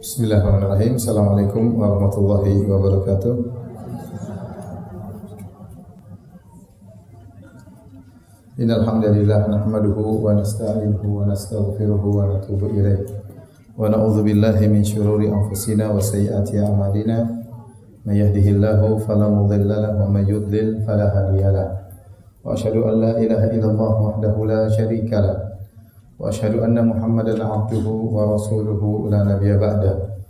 Bismillahirrahmanirrahim. Assalamualaikum warahmatullahi wabarakatuh. Innal hamdalillah nahmaduhu wa nasta'inuhu wa nastaghfiruhu wa natubu ilaih. Wa na'udzu billahi min shururi anfusina wa sayyiati a'malina. May yahdihillahu fala mudilla lahu wa may yudlil fala hadiya lahu. Wa asyhadu an la ilaha illallah wahdahu la syarika lahu. Wa asyhadu anna Muhammadan 'abduhu wa rasuluhu la nabiyya ba'da.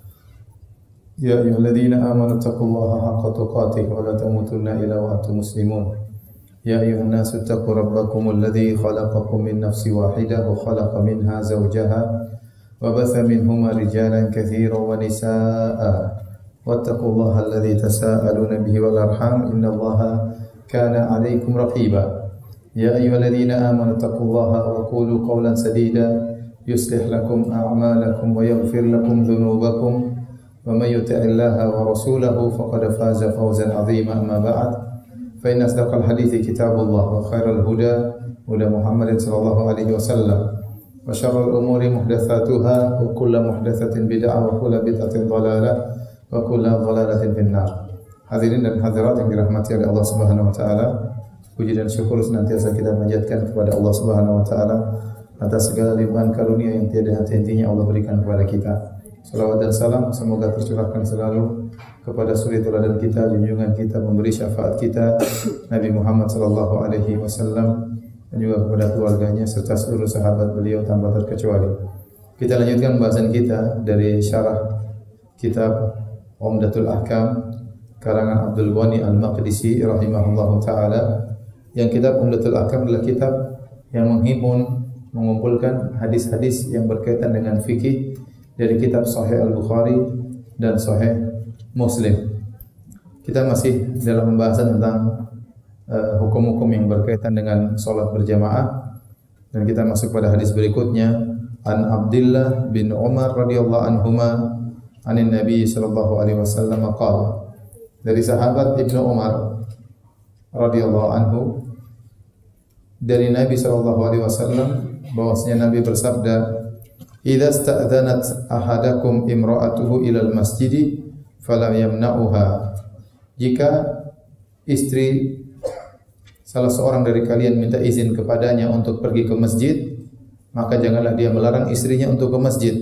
Ya ayyuhalladzina amanu taqullaha haqqa tuqatih wa la tamutunna illa wa antum muslimun. Ya ayyuhan nasu taqu rabbakumul ladzi khalaqakum min nafsin wahidah wa khalaqa minha zawjaha wa batha minhuma rijalan katsiran wa nisaa'a. Wattaqullaha alladzi tasaaluna bihi wal arham innallaha kana 'alaykum raqiba. Ya ayyuhalladzina amanu taqullaha wa qulu qawlan sadida yuslih lakum a'malakum wa yaghfir lakum dhunubakum wa may yuti'illaha wa rasulahu faqad faza fawzan 'azima amma ba'd fa inna asdaqal hadithi kitabullah wa khairal huda huda Muhammadin sallallahu alaihi wasallam wa syarrul umuri muhdatsatuha wa kullu muhdatsatin bid'ah wa kullu bid'atin dhalalah wa kullu dhalalatin finnar. Hadirin dan hadirat yang dirahmati oleh Allah Subhanahu wa taala, puji dan syukur senantiasa kita panjatkan kepada Allah Subhanahu wa taala atas segala limpahan karunia yang tiada henti-hentinya Allah berikan kepada kita. Salawat dan salam semoga tercurahkan selalu kepada suri teladan kita, junjungan kita, memberi syafaat kita Nabi Muhammad sallallahu alaihi wasallam dan juga kepada keluarganya serta seluruh sahabat beliau tanpa terkecuali. Kita lanjutkan bahasan kita dari syarah kitab Umdatul Ahkam karangan Abdul Ghani Al-Maqdisi rahimahullahu taala. Yang kitab Umdatul Ahkam adalah kitab yang mengumpulkan hadis-hadis yang berkaitan dengan fikih dari kitab Sahih Al-Bukhari dan Sahih Muslim. Kita masih dalam pembahasan tentang hukum-hukum yang berkaitan dengan salat berjamaah dan kita masuk pada hadis berikutnya. An Abdullah bin Umar radhiyallahu anhuma anin Nabi sallallahu alaihi wasallam qala. Dari sahabat Ibnu Umar radhiyallahu anhu dari Nabi sallallahu alaihi wasallam bahwasanya Nabi bersabda, "Idza sta'dzanat ahadakum imra'atuhu ilal masjidi fala yamna'uha." Jika istri salah seorang dari kalian minta izin kepadanya untuk pergi ke masjid, maka janganlah dia melarang istrinya untuk ke masjid.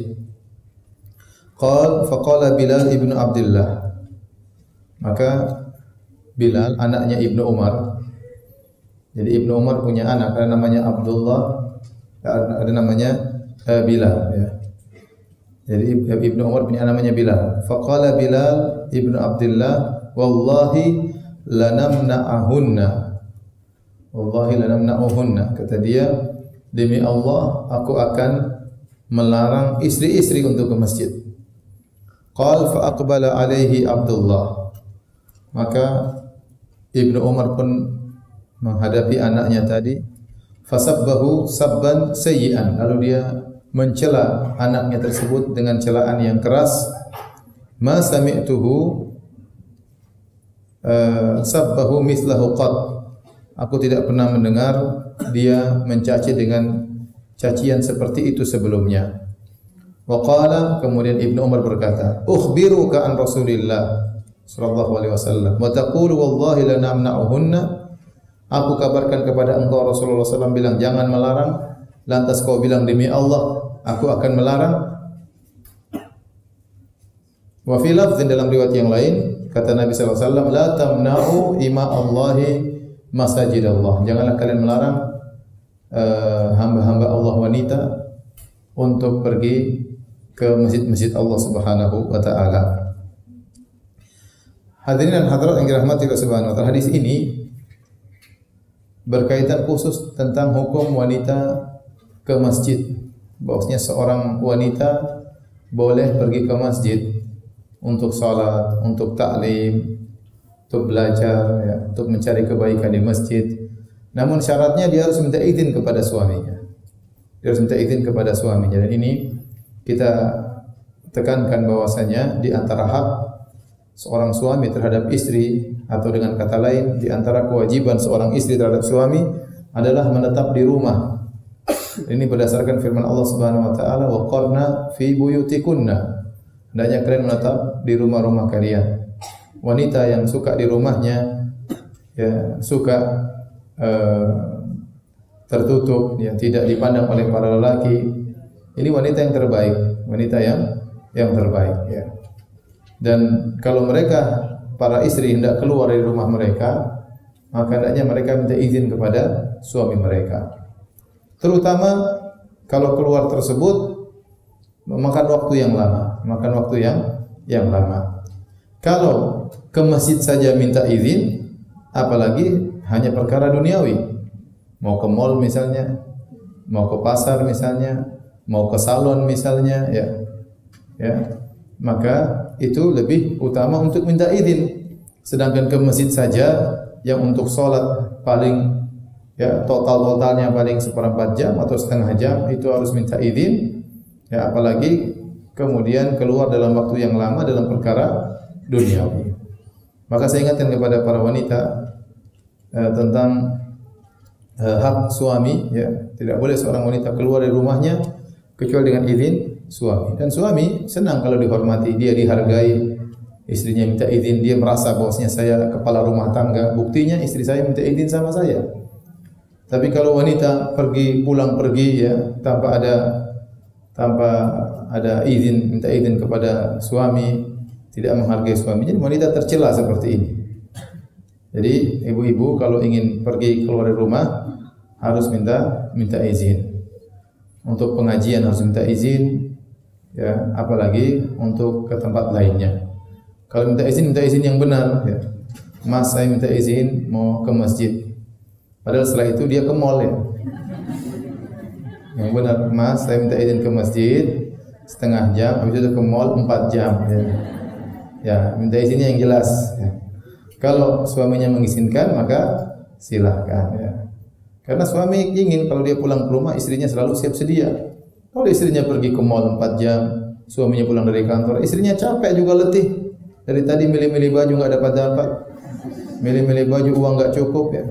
Faqala Bilal ibnu Abdullah. Maka Bilal anaknya Ibnu Umar. Jadi Ibnu Umar punya anak, ada namanya Abdullah, ada namanya Bilal ya. Jadi Ibnu Umar punya anak namanya Bilal. Faqala Bilal ibnu Abdullah, "Wallahi lanamna'ahunna." Wallahi lanamna'uhunna. Kata dia, demi Allah aku akan melarang istri-istri untuk ke masjid. Qal fa aqbala alaihi Abdullah. Maka Ibnu Umar pun menghadapi anaknya tadi, fasabbahu sabban sayyi'an, lalu dia mencela anaknya tersebut dengan celaan yang keras. Ma sami'tuhu sabbahu mithlahu qad, aku tidak pernah mendengar dia mencaci dengan cacian seperti itu sebelumnya. Wa qala, kemudian Ibnu Umar berkata, ukhbiruka an Rasulillah sallallahu alaihi wasallam wa taqulu wallahi lanamna'uhunna. Aku kabarkan kepada engkau Rasulullah SAW bilang jangan melarang, lantas kau bilang demi Allah aku akan melarang. Wa fi lafdhin, dalam riwayat yang lain kata Nabi SAW, la tamna'u ima Allahi masajid Allah. Janganlah kalian melarang hamba-hamba Allah wanita untuk pergi ke masjid-masjid Allah Subhanahu wa taala. Hadirin dan hadirat yang dirahmati Allah Subhanahu wa taala, hadis ini berkaitan khusus tentang hukum wanita ke masjid. Bahwasanya seorang wanita boleh pergi ke masjid untuk salat, untuk taklim, untuk belajar, ya, untuk mencari kebaikan di masjid. Namun syaratnya dia harus minta izin kepada suaminya. Dia harus minta izin kepada suaminya. Dan ini kita tekankan bahwasanya di antara hak seorang suami terhadap istri, atau dengan kata lain di antara kewajiban seorang istri terhadap suami adalah menetap di rumah. Ini berdasarkan firman Allah Subhanahu wa taala, wa qarna fi buyutikunna. hendaknya kalian menetap di rumah-rumah kalian. Wanita yang suka di rumahnya, ya, suka tertutup, ya, tidak dipandang oleh para lelaki, ini wanita yang terbaik, wanita yang terbaik, ya. Dan kalau mereka para istri hendak keluar dari rumah mereka, maka hendaknya mereka minta izin kepada suami mereka. Terutama kalau keluar tersebut memakan waktu yang lama, makan waktu yang lama. Kalau ke masjid saja minta izin, apalagi hanya perkara duniawi. Mau ke mall misalnya, mau ke pasar misalnya, mau ke salon misalnya, ya. Ya. Maka itu lebih utama untuk minta izin. Sedangkan ke masjid saja yang untuk sholat paling, ya, totalnya paling 1/4 jam atau setengah jam itu harus minta izin, ya, apalagi kemudian keluar dalam waktu yang lama dalam perkara duniawi. Maka saya ingatkan kepada para wanita tentang hak suami, ya. Tidak boleh seorang wanita keluar dari rumahnya kecuali dengan izin suami. Dan suami senang kalau dihormati, dia dihargai. Istrinya minta izin, dia merasa bahwasanya saya kepala rumah tangga. Buktinya istri saya minta izin sama saya. Tapi kalau wanita pulang pergi, ya, tanpa ada izin, minta izin kepada suami, tidak menghargai suami, jadi wanita tercela seperti ini. Jadi ibu-ibu kalau ingin pergi keluar dari rumah harus minta izin. Untuk pengajian harus minta izin, ya, apalagi untuk ke tempat lainnya. Kalau minta izin yang benar, ya. Mas, saya minta izin mau ke masjid. Padahal setelah itu dia ke mall, ya. Yang benar, Mas, saya minta izin ke masjid setengah jam, habis itu ke mall 4 jam, ya. Ya, minta izinnya yang jelas, ya. Kalau suaminya mengizinkan maka silahkan, ya. Karena suami ingin kalau dia pulang ke rumah istrinya selalu siap sedia. Kalau istrinya pergi ke mall 4 jam, suaminya pulang dari kantor, istrinya capek juga letih. Dari tadi milih-milih baju enggak dapat. Milih-milih baju uang enggak cukup, ya.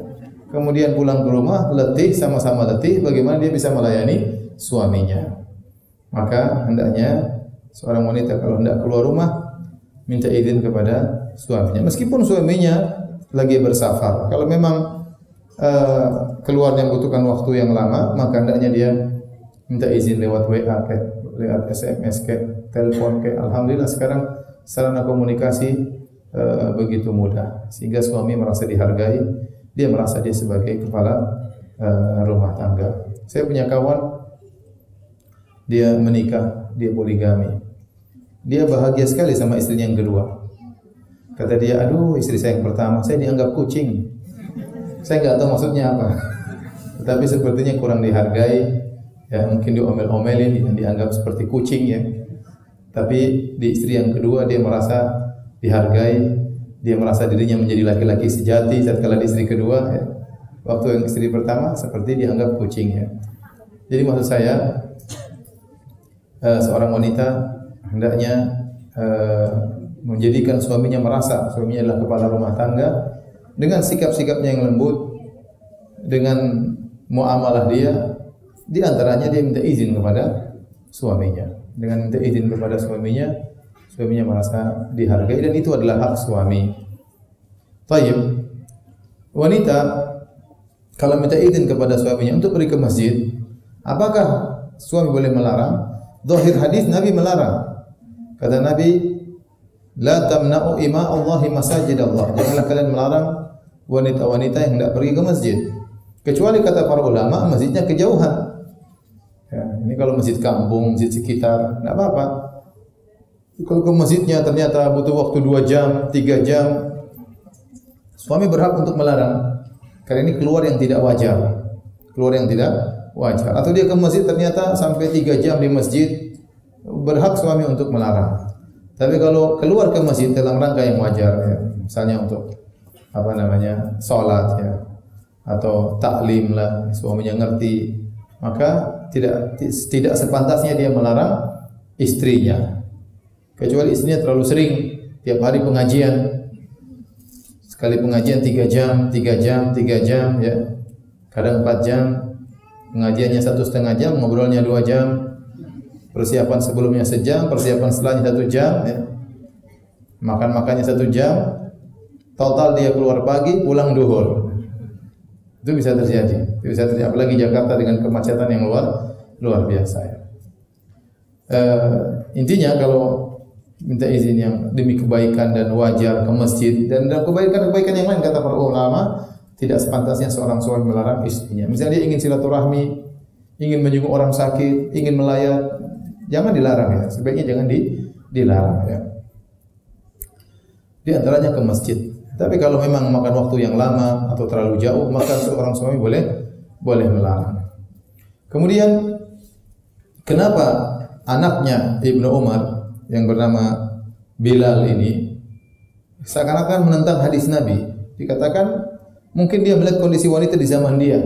Kemudian pulang ke rumah letih, sama-sama letih, bagaimana dia bisa melayani suaminya? Maka hendaknya seorang wanita kalau hendak keluar rumah minta izin kepada suaminya. Meskipun suaminya lagi bersafar, kalau memang keluarnya membutuhkan waktu yang lama, maka hendaknya dia minta izin lewat WA, lewat SMS, telepon. Alhamdulillah sekarang sarana komunikasi begitu mudah, sehingga suami merasa dihargai, dia merasa dia sebagai kepala rumah tangga. Saya punya kawan, dia menikah, dia poligami. Dia bahagia sekali sama istrinya yang kedua. Kata dia, aduh, istri saya yang pertama, saya dianggap kucing. Saya nggak tahu maksudnya apa. Tetapi sepertinya kurang dihargai, ya, mungkin diomel-omelin, dianggap seperti kucing, ya. Tapi di istri yang kedua dia merasa dihargai, dia merasa dirinya menjadi laki-laki sejati tatkala di istri kedua, ya. Waktu yang istri pertama seperti dianggap kucing, ya. Jadi maksud saya seorang wanita hendaknya menjadikan suaminya merasa suaminya adalah kepala rumah tangga dengan sikap-sikapnya yang lembut, dengan muamalah dia, di antaranya dia minta izin kepada suaminya. Dengan minta izin kepada suaminya, suaminya merasa dihargai dan itu adalah hak suami. Baik, wanita kalau minta izin kepada suaminya untuk pergi ke masjid, apakah suami boleh melarang? Zahir hadis Nabi melarang. Kata Nabi, la tamna'u ima Allahi masajid Allah. Janganlah kalian melarang wanita-wanita yang hendak pergi ke masjid. Kecuali kata para ulama masjidnya kejauhan. Ya, ini kalau masjid kampung, masjid sekitar, tidak apa-apa. Kalau ke masjidnya ternyata butuh waktu 2 jam, 3 jam, suami berhak untuk melarang. Karena ini keluar yang tidak wajar. Keluar yang tidak wajar. Atau dia ke masjid ternyata sampai 3 jam di masjid, berhak suami untuk melarang. Tapi kalau keluar ke masjid dalam rangka yang wajar, ya, misalnya untuk sholat, ya, atau taklim lah, suaminya ngerti, maka tidak sepantasnya dia melarang istrinya. Kecuali istrinya terlalu sering tiap hari pengajian, sekali pengajian 3 jam, ya, kadang 4 jam, pengajiannya 1,5 jam, ngobrolnya 2 jam, persiapan sebelumnya sejam, persiapan setelahnya 1 jam, ya. Makan-makannya 1 jam, total dia keluar pagi, pulang duhur. Itu bisa terjadi. Itu bisa terjadi. Apalagi Jakarta dengan kemacetan yang luar biasa. Ya. Intinya kalau minta izin yang demi kebaikan dan wajar ke masjid dan kebaikan yang lain, kata para ulama, tidak sepantasnya seorang suami melarang istrinya. Misalnya dia ingin silaturahmi, ingin menjenguk orang sakit, ingin melayat, jangan dilarang ya. Sebaiknya jangan dilarang ya. Di antaranya ke masjid. Tapi kalau memang makan waktu yang lama atau terlalu jauh, maka seorang suami boleh melarang. Kemudian kenapa anaknya Ibnu Umar yang bernama Bilal ini seakan-akan menentang hadis Nabi? Dikatakan mungkin dia melihat kondisi wanita di zaman dia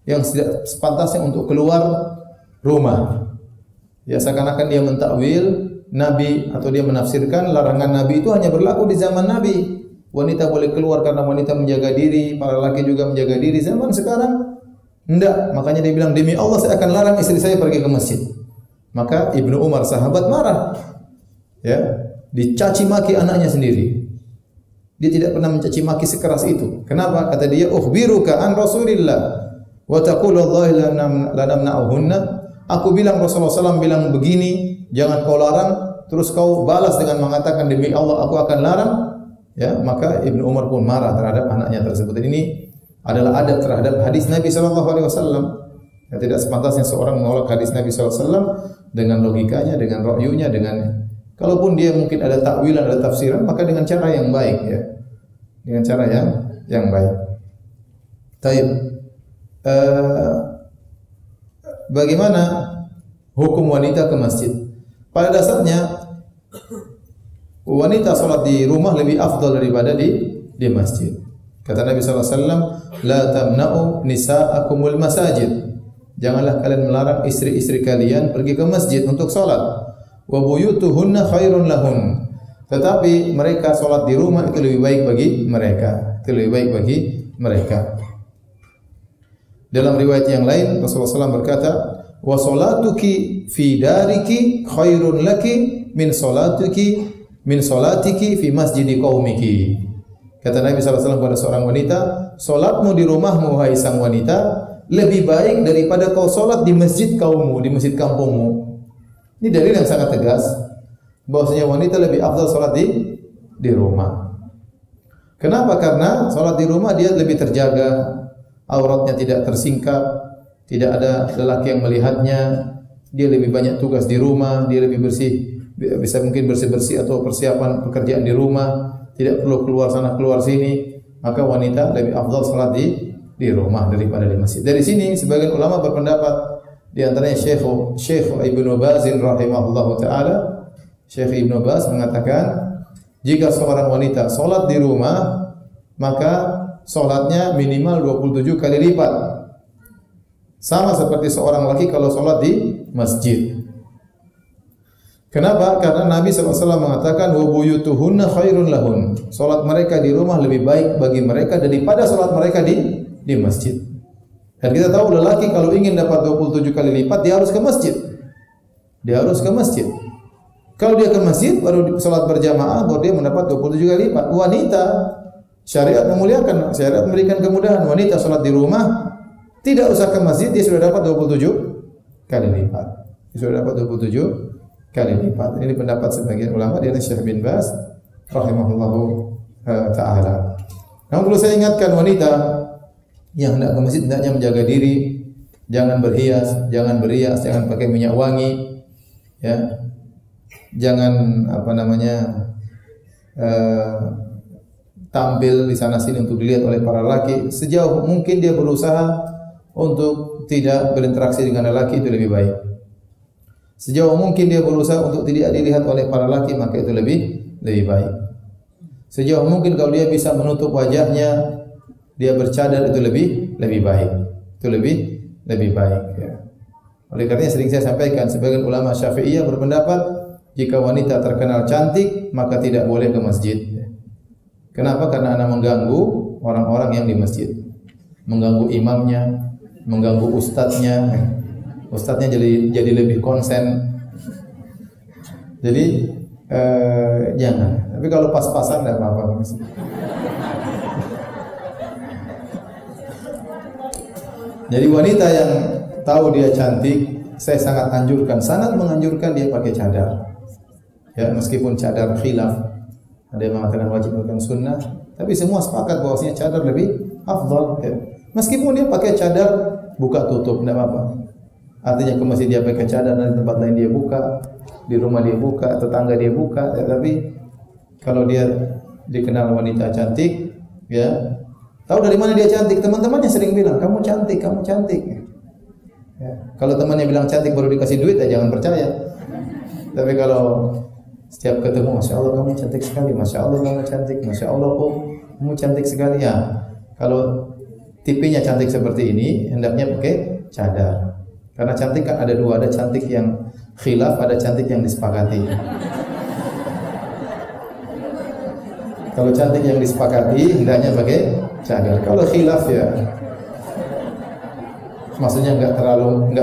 yang tidak sepantasnya untuk keluar rumah. Ya, seakan-akan dia mentakwil Nabi atau dia menafsirkan larangan Nabi itu hanya berlaku di zaman Nabi. Wanita boleh keluar karena wanita menjaga diri, para laki juga menjaga diri. Zaman sekarang enggak. Makanya dia bilang, demi Allah saya akan larang istri saya pergi ke masjid. Maka Ibnu Umar sahabat marah. Ya, dicaci maki anaknya sendiri. Dia tidak pernah mencaci maki sekeras itu. Kenapa? Kata dia, "Ukhbiruka an Rasulillah wa taqulu Allah la namna'uhunna." Aku bilang Rasulullah SAW bilang begini, jangan kau larang, terus kau balas dengan mengatakan demi Allah aku akan larang. Ya, maka Ibnu Umar pun marah terhadap anaknya tersebut. Dan ini adalah adab terhadap hadis Nabi SAW. Ya, tidak sepantasnya seorang menolak hadis Nabi SAW dengan logikanya, dengan ra'yunya, dengan kalaupun dia mungkin ada takwilan, ada tafsiran, maka dengan cara yang baik ya. Dengan cara yang baik. Taib. Bagaimana hukum wanita ke masjid? Pada dasarnya wanita salat di rumah lebih afdal daripada di masjid. Kata Nabi SAW, la tamna'u nisa'akumul masajid. Janganlah kalian melarang istri-istri kalian pergi ke masjid untuk salat. Wa buyutuhunna khairun lahun. Tetapi mereka salat di rumah itu lebih baik bagi mereka. Itu lebih baik bagi mereka. Dalam riwayat yang lain Rasulullah SAW berkata, wa salatuki fi dariki khairun laki min salatiki fi masjidi qaumiki. Kata Nabi SAW kepada seorang wanita, salatmu di rumahmu wahai sang wanita lebih baik daripada kau salat di masjid kaummu, di masjid kampungmu. Ini dalil yang sangat tegas bahwasanya wanita lebih afdal salat di rumah. Kenapa? Karena salat di rumah dia lebih terjaga, auratnya tidak tersingkap, tidak ada lelaki yang melihatnya, dia lebih banyak tugas di rumah, dia lebih bersih, bisa mungkin bersih-bersih atau persiapan pekerjaan di rumah, tidak perlu keluar sana keluar sini. Maka wanita lebih afdal salat di rumah daripada di masjid. Dari sini sebagian ulama berpendapat, di antaranya Syekh Ibnu Baz rahimahullahu taala, Syekh Ibnu Baz mengatakan jika seorang wanita salat di rumah maka salatnya minimal 27 kali lipat. Sama seperti seorang laki kalau salat di masjid. Kenapa? Karena Nabi SAW mengatakan wa buyutuhunna khairun lahun. Salat mereka di rumah lebih baik bagi mereka daripada salat mereka di masjid. Dan kita tahu lelaki kalau ingin dapat 27 kali lipat dia harus ke masjid. Dia harus ke masjid. Kalau dia ke masjid baru salat berjamaah baru dia mendapat 27 kali lipat. Wanita syariat memuliakan, syariat memberikan kemudahan. Wanita salat di rumah tidak usah ke masjid, dia sudah dapat 27 kali lipat. Dia sudah dapat 27 kali lipat. Ini pendapat sebagian ulama, dia Syekh bin Baz rahimahullahu taala. Namun perlu saya ingatkan wanita yang hendak ke masjid hendaknya menjaga diri, jangan berhias, jangan berias, jangan pakai minyak wangi, ya. Jangan tampil di sana sini untuk dilihat oleh para laki. Sejauh mungkin dia berusaha untuk tidak berinteraksi dengan lelaki itu lebih baik. Sejauh mungkin dia berusaha untuk tidak dilihat oleh para laki maka itu lebih baik. Sejauh mungkin kalau dia bisa menutup wajahnya, dia bercadar itu lebih baik. Itu lebih baik ya. Oleh karena sering saya sampaikan sebagian ulama Syafi'iyah berpendapat jika wanita terkenal cantik maka tidak boleh ke masjid. Kenapa? Karena anak mengganggu orang-orang yang di masjid. Mengganggu imamnya, mengganggu ustadznya. Ustadznya jadi lebih konsen Jadi jangan. Tapi kalau pas-pasan enggak apa-apa. Jadi wanita yang tahu dia cantik, saya sangat sangat menganjurkan dia pakai cadar. Ya, meskipun cadar khilaf, ada yang mengatakan wajib menggunakan sunnah, tapi semua sepakat bahwasanya cadar lebih afdal. Ya. Meskipun dia pakai cadar buka tutup, tidak apa-apa. Artinya ke masjid dia pakai cadar, dan di tempat lain dia buka, di rumah dia buka, tetangga dia buka. Ya, tapi kalau dia dikenal wanita cantik, ya, tahu dari mana dia cantik? Teman-temannya sering bilang, kamu cantik, kamu cantik. Ya. Kalau temannya bilang cantik baru dikasih duit, ya jangan percaya. Tapi kalau setiap ketemu, Masya Allah kamu cantik sekali, Masya Allah kamu cantik, Masya Allah kamu cantik sekali, ya. Kalau tipenya cantik seperti ini, hendaknya pakai cadar. Karena cantik kan ada dua, ada cantik yang khilaf, ada cantik yang disepakati. Kalau cantik yang disepakati, hendaknya pakai cadar. Kalau khilaf ya, maksudnya enggak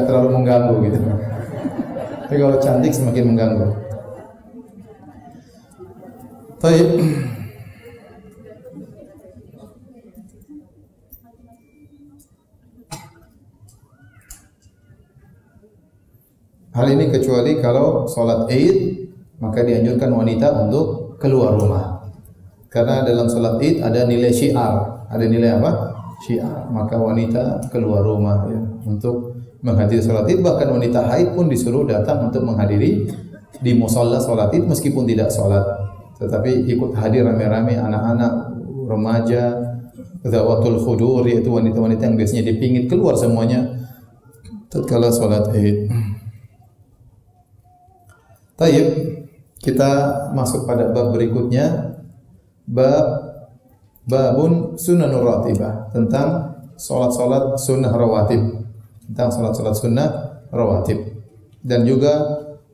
terlalu mengganggu gitu. Tapi kalau cantik semakin mengganggu. Baik. Hal ini kecuali kalau sholat Id, maka dianjurkan wanita untuk keluar rumah. Karena dalam sholat Id ada nilai syiar. Ada nilai apa? Syiar. Maka wanita keluar rumah ya, untuk menghadiri sholat Id. Bahkan wanita haid pun disuruh datang untuk menghadiri di musalla sholat Id meskipun tidak sholat. Tetapi ikut hadir rame-rame anak-anak, remaja, zawatul khudur, yaitu wanita-wanita yang biasanya dipingit, keluar semuanya tatkala sholat Id. Taib, kita masuk pada bab berikutnya, babun sunanur ratibah, tentang salat-salat sunnah rawatib, dan juga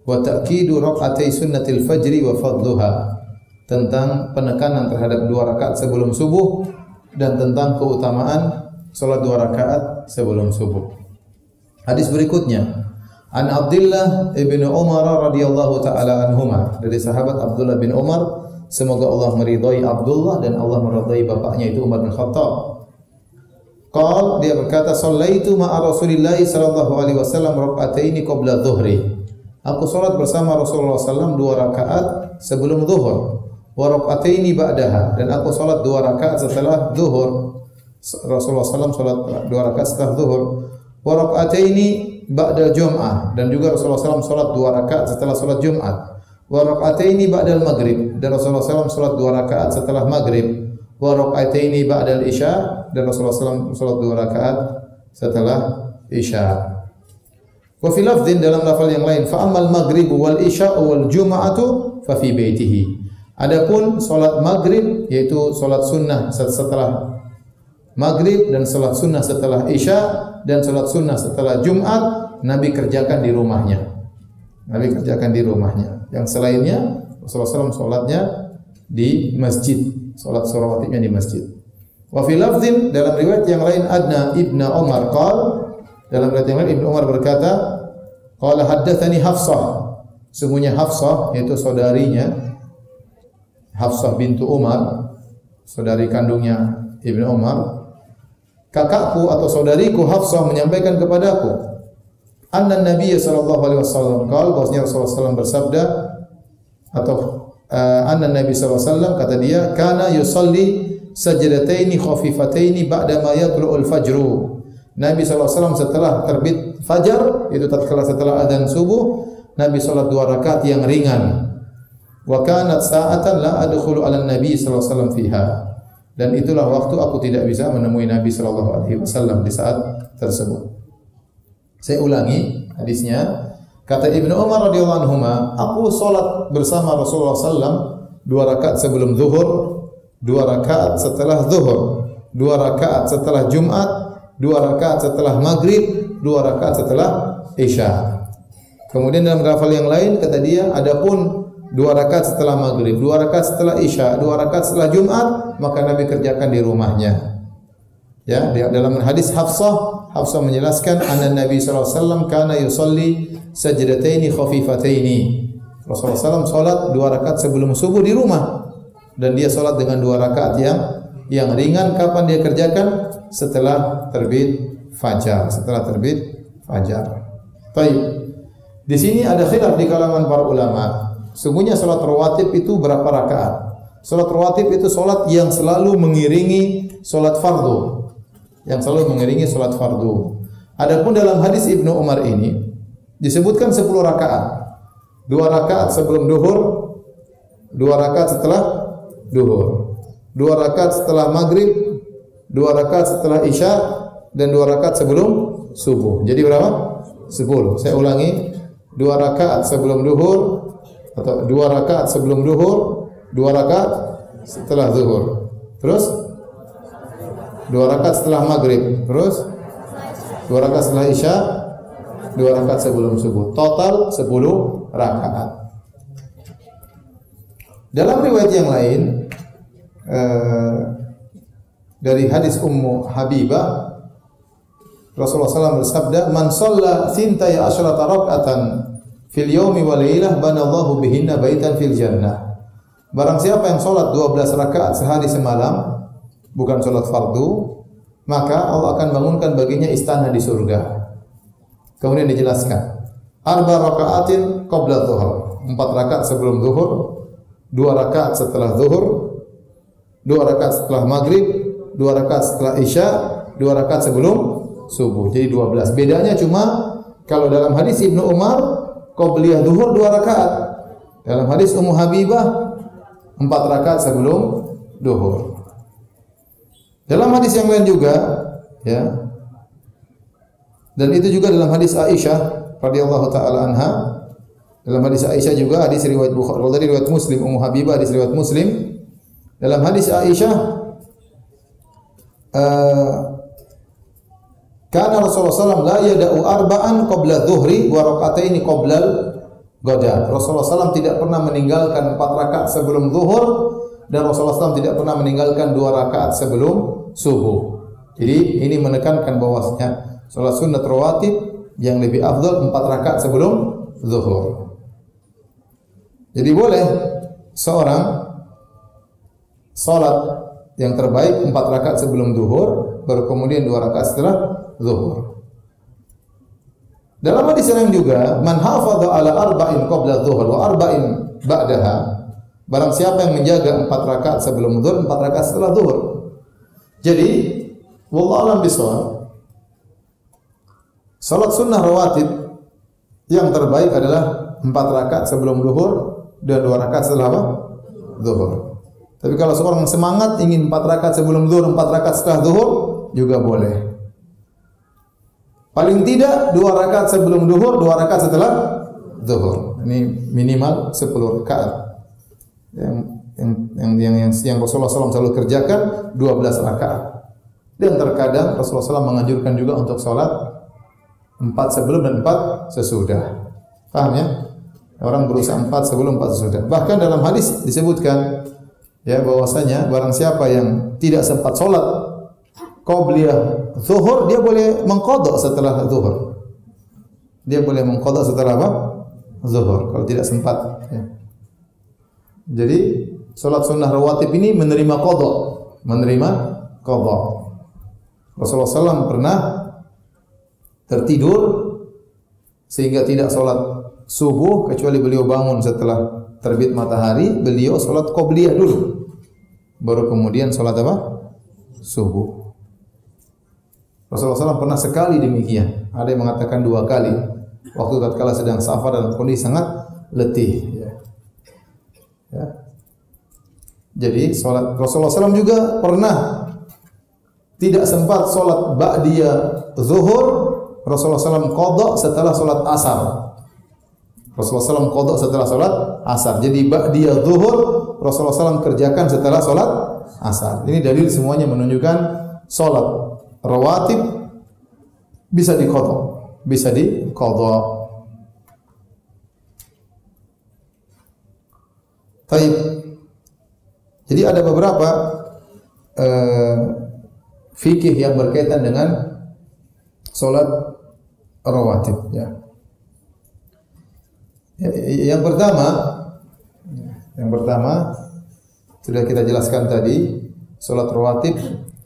wa ta'kidu raq'atay sunnatil fajri wa fadluha, tentang penekanan terhadap 2 rakaat sebelum subuh dan tentang keutamaan salat 2 rakaat sebelum subuh. Hadis berikutnya, An Abdullah ibn Umar radhiyallahu taala anhuma, dari sahabat Abdullah bin Umar, semoga Allah meridhai Abdullah dan Allah meridhai bapaknya itu Umar bin Khattab. Qal, dia berkata, "Shallaitu ma'a Rasulillah sallallahu alaihi wasallam rak'ataini qabla dhuhri." Aku salat bersama Rasulullah sallallahu 2 rakaat sebelum zuhur. Wa rak'ataini ba'daha, dan aku salat 2 rakaat setelah zuhur. Rasulullah sallallahu salat 2 rakaat setelah zuhur. Wa rak'ataini ba'dal Jum'ah, dan juga Rasulullah SAW salat 2 rakaat setelah salat Jumat. Wa rak'ataini ba'dal Maghrib, dan Rasulullah SAW salat 2 rakaat setelah Maghrib. Wa rak'ataini ba'dal Isya, dan Rasulullah SAW salat 2 rakaat setelah Isya. Wa fi lafdhin, dalam lafal yang lain, fa ammal Maghrib wal Isya wal Jum'atu fa fi baitihi. Adapun salat Maghrib, yaitu salat sunnah setelah Maghrib, dan salat sunnah setelah Isya, dan salat sunnah setelah Jumat, Nabi kerjakan di rumahnya. Yang selainnya Rasulullah SAW salatnya di masjid, salat rawatibnya di masjid. Wa fi lafdhin, dalam riwayat yang lain, adna ibnu Umar qala, dalam riwayat yang lain Ibnu Umar berkata, qala haddatsani Hafsah, sungguhnya Hafsah, yaitu saudarinya Hafsah bintu Umar, saudari kandungnya Ibnu Umar, kakakku atau saudariku Hafsah menyampaikan kepadaku, anna Nabi sallallahu alaihi wasallam qala, bahwasanya Rasulullah SAW bersabda, atau anna Nabi sallallahu alaihi wasallam, kata dia, kana yusalli sajdataini khafifataini ba'da ma yatlu'ul fajru. Nabi sallallahu alaihi wasallam setelah terbit fajar, itu tatkala setelah adzan subuh, Nabi salat 2 rakaat yang ringan. Wa kanat sa'atan la adkhulu 'ala Nabi sallallahu alaihi wasallam fiha. Dan itulah waktu aku tidak bisa menemui Nabi sallallahu alaihi wasallam di saat tersebut. Saya ulangi hadisnya. Kata Ibnu Umar radhiyallahu anhu, aku salat bersama Rasulullah sallam 2 rakaat sebelum zuhur, 2 rakaat setelah zuhur, 2 rakaat setelah Jumat, 2 rakaat setelah Maghrib, 2 rakaat setelah Isya. Kemudian dalam lafal yang lain kata dia, adapun 2 rakaat setelah Maghrib, 2 rakaat setelah Isya, 2 rakaat setelah Jumat, maka Nabi kerjakan di rumahnya. Ya, dalam hadis Hafsah menjelaskan, anna Nabi sallallahu alaihi wasallam kana yusalli sajdataini khafifataini. Rasulullah SAW sholat 2 rakaat sebelum subuh di rumah, dan dia sholat dengan 2 rakaat yang ringan. Kapan dia kerjakan? Setelah terbit fajar. Setelah terbit fajar. Baik. Di sini ada khilaf di kalangan para ulama. Sungguhnya sholat rawatib itu berapa rakaat? Sholat rawatib itu sholat yang selalu mengiringi sholat fardu. Yang selalu mengiringi sholat fardu. Adapun dalam hadis Ibnu Umar ini disebutkan 10 rakaat. 2 rakaat sebelum duhur, 2 rakaat setelah duhur, 2 rakaat setelah maghrib, 2 rakaat setelah isya, dan 2 rakaat sebelum subuh. Jadi berapa? 10. Saya ulangi, 2 rakaat sebelum duhur, atau 2 rakaat sebelum duhur, 2 rakaat setelah duhur, terus 2 rakaat setelah maghrib, terus 2 rakaat setelah isya, 2 rakaat sebelum subuh. Total 10 rakaat. Dalam riwayat yang lain dari hadis Ummu Habibah, Rasulullah SAW bersabda, "Man shalla 12 raka'atan fil yaumi wa lailah banallahu bihinna baitan fil jannah." Barang siapa yang salat 12 rakaat sehari semalam, bukan salat fardu, maka Allah akan bangunkan baginya istana di surga. Kemudian dijelaskan, 4 raka'atin qabla dhuhr, 4 rakaat sebelum zuhur, 2 rakaat setelah zuhur, 2 rakaat setelah maghrib, 2 rakaat setelah isya, 2 rakaat sebelum subuh. Jadi 12. Bedanya cuma kalau dalam hadis Ibnu Umar qabliyah zuhur 2 rakaat. Dalam hadis Ummu Habibah 4 rakaat sebelum zuhur. Dalam hadis yang lain juga, ya. Dan itu juga dalam hadis Aisyah radhiyallahu taala anha. Dalam hadis Aisyah juga, hadis riwayat Bukhari, dari riwayat Muslim, Ummu Habibah hadis riwayat Muslim. Dalam hadis Aisyah, kana Rasulullah SAW la yada'u arba'an qabla dhuhri wa raka'ataini qabla ghada. Rasulullah SAW tidak pernah meninggalkan 4 rakaat sebelum zuhur, dan Rasulullah SAW tidak pernah meninggalkan 2 rakaat sebelum subuh. Jadi ini menekankan bahwasanya salat sunat rawatib yang lebih afdal 4 rakaat sebelum zuhur. Jadi boleh seorang salat yang terbaik 4 rakaat sebelum zuhur, baru kemudian 2 rakaat setelah zuhur. Dalam hadis yang juga, man hafadha ala arba'in qabla zuhur wa arba'in ba'daha, barang siapa yang menjaga 4 rakaat sebelum zuhur, 4 rakaat setelah zuhur. Jadi wallahu a'lam bishawab, salat sunnah rawatib yang terbaik adalah 4 rakaat sebelum zuhur dan 2 rakaat setelah apa? Zuhur. Tapi kalau seorang semangat ingin 4 rakaat sebelum zuhur, 4 rakaat setelah zuhur, juga boleh. Paling tidak 2 rakaat sebelum zuhur, 2 rakaat setelah zuhur. Ini minimal 10 rakaat. Yang Rasulullah SAW selalu kerjakan 12 rakaat. Dan terkadang Rasulullah SAW menganjurkan juga untuk salat 4 sebelum dan 4 sesudah. Paham ya? Orang berusaha 4 sebelum 4 sesudah. Bahkan dalam hadis disebutkan ya bahwasanya barang siapa yang tidak sempat salat qabliyah zuhur, dia boleh mengqadha setelah zuhur. Dia boleh mengqadha setelah apa? Zuhur kalau tidak sempat ya. Jadi salat sunnah rawatib ini menerima qadha, menerima qadha. Rasulullah SAW pernah tertidur sehingga tidak salat subuh, kecuali beliau bangun setelah terbit matahari, beliau salat qabliyah dulu, baru kemudian salat apa? Subuh. Rasulullah SAW pernah sekali demikian. Ada yang mengatakan 2 kali. Waktu tatkala sedang safar dalam kondisi sangat letih. Ya. Jadi salat Rasulullah SAW juga pernah tidak sempat salat ba'diyah zuhur, Rasulullah SAW qadha setelah salat asar. Rasulullah SAW qadha setelah salat asar. Jadi ba'diyah zuhur Rasulullah SAW kerjakan setelah salat asar. Ini dalil semuanya menunjukkan salat rawatib bisa diqadha, bisa diqadha. Baik. Jadi ada beberapa fikih yang berkaitan dengan salat rawatib ya. Yang pertama sudah kita jelaskan tadi, salat rawatib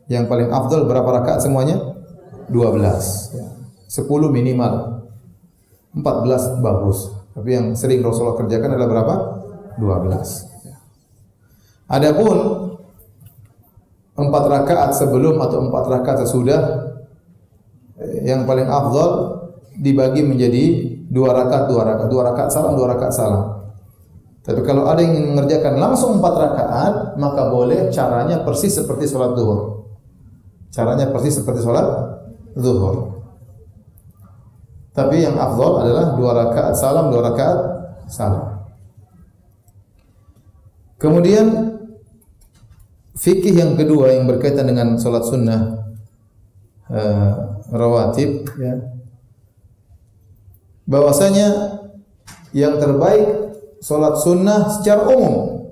yang paling afdal berapa rakaat semuanya? 12. 10 minimal. 14 bagus. Tapi yang sering Rasulullah kerjakan adalah berapa? 12. Adapun 4 rakaat sebelum atau 4 rakaat sesudah, yang paling afdal dibagi menjadi 2 rakaat, 2 rakaat salam, 2 rakaat salam. Tapi kalau ada yang ingin mengerjakan langsung 4 rakaat, maka boleh, caranya persis seperti salat zuhur. Caranya persis seperti salat zuhur. Tapi yang afdal adalah 2 rakaat salam, 2 rakaat salam. Kemudian fikih yang kedua yang berkaitan dengan salat sunnah rawatib, ya, bahwasanya yang terbaik salat sunnah secara umum,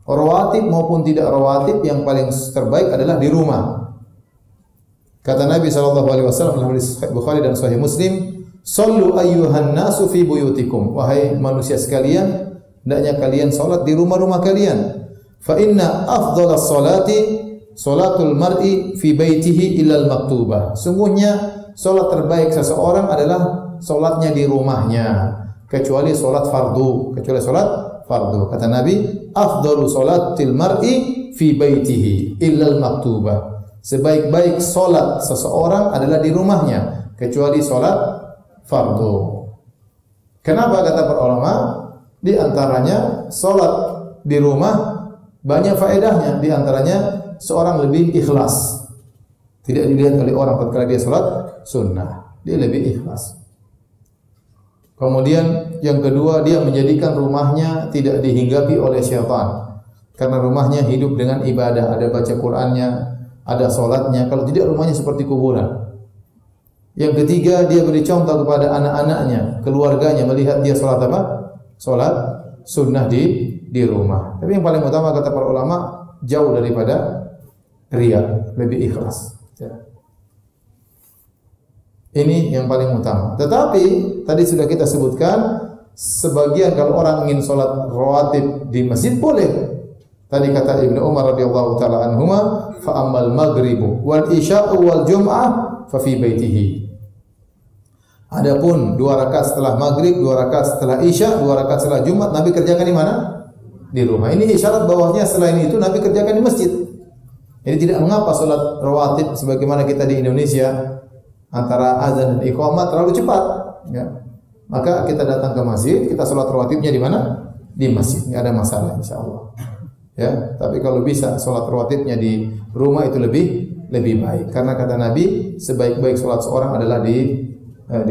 rawatib maupun tidak rawatib, yang paling terbaik adalah di rumah. Kata Nabi SAW dalam hadis Bukhari dan Sahih Muslim, "Sallu ayyuhan nasu fi buyutikum." Wahai manusia sekalian, hendaknya kalian salat di rumah-rumah kalian. Fa inna afdhalas salati salatul mar'i fi baitihi illal maktubah. Sungguhnya salat terbaik seseorang adalah salatnya di rumahnya, kecuali salat fardu. Kata Nabi, afdalu salatil mar'i fi baitihi illal maktubah. Sebaik-baik salat seseorang adalah di rumahnya, kecuali salat fardu. Kenapa kata para ulama? Di antaranya salat di rumah banyak faedahnya. Di antaranya seorang lebih ikhlas. Tidak dilihat oleh orang ketika dia salat sunnah, dia lebih ikhlas. Kemudian yang kedua, dia menjadikan rumahnya tidak dihinggapi oleh syaitan. Karena rumahnya hidup dengan ibadah, ada baca Qur'annya, ada salatnya. Kalau tidak, rumahnya seperti kuburan. Yang ketiga, dia beri contoh kepada anak-anaknya, keluarganya, melihat dia salat apa? Salat sunnah di rumah. Tapi yang paling utama kata para ulama, jauh daripada riya, lebih ikhlas. Ya. Ini yang paling utama. Tetapi tadi sudah kita sebutkan, sebagian kalau orang ingin salat rawatib di masjid boleh. Tadi kata Ibnu Umar radhiyallahu taala anhuma, fa ammal maghribu wal isya'u wal jum'ah fa fi baitihi. Adapun 2 rakaat setelah maghrib, 2 rakaat setelah isya, 2 rakaat setelah Jumat, Nabi kerjakan di mana? Di rumah. Ini isyarat bahwasanya selain itu Nabi kerjakan di masjid. Jadi tidak mengapa salat rawatib sebagaimana kita di Indonesia antara azan dan iqamah terlalu cepat, ya. Maka kita datang ke masjid, kita salat rawatibnya di mana? Di masjid. Enggak ada masalah insyaallah. Ya, tapi kalau bisa salat rawatibnya di rumah itu lebih baik. Karena kata Nabi, sebaik-baik salat seorang adalah di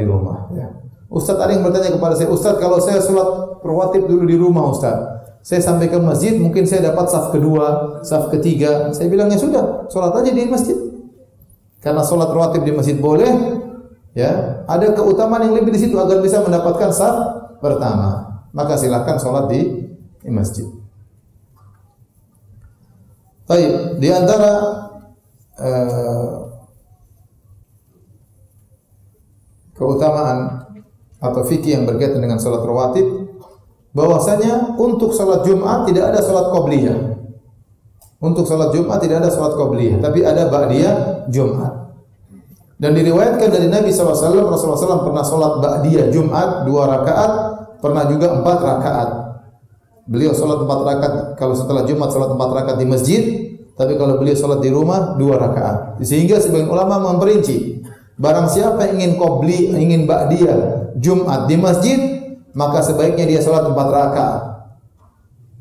rumah, ya. Ustaz, ada yang bertanya kepada saya, Ustaz, kalau saya salat rawatib dulu di rumah, Ustaz, saya sampai ke masjid, mungkin saya dapat saf kedua, saf ketiga. Saya bilang, ya sudah, salat aja di masjid. Karena salat rawatib di masjid boleh, ya. Ada keutamaan yang lebih di situ agar bisa mendapatkan saf pertama. Maka silakan salat di masjid. Baik, di antara keutamaan atau fikih yang berkaitan dengan salat rawatib, bahwasanya untuk salat Jumat tidak ada salat qabliyah. Untuk salat Jumat tidak ada salat qabliyah, tapi ada ba'diyah Jumat. Dan diriwayatkan dari Nabi SAW, Rasulullah SAW pernah salat ba'diyah Jumat 2 rakaat, pernah juga 4 rakaat. Beliau salat 4 rakaat kalau setelah Jumat, salat 4 rakaat di masjid, tapi kalau beliau salat di rumah 2 rakaat. Sehingga sebagian ulama memperinci, barang siapa yang ingin qabli, ingin ba'diyah Jumat di masjid, maka sebaiknya dia salat 4 rakaat.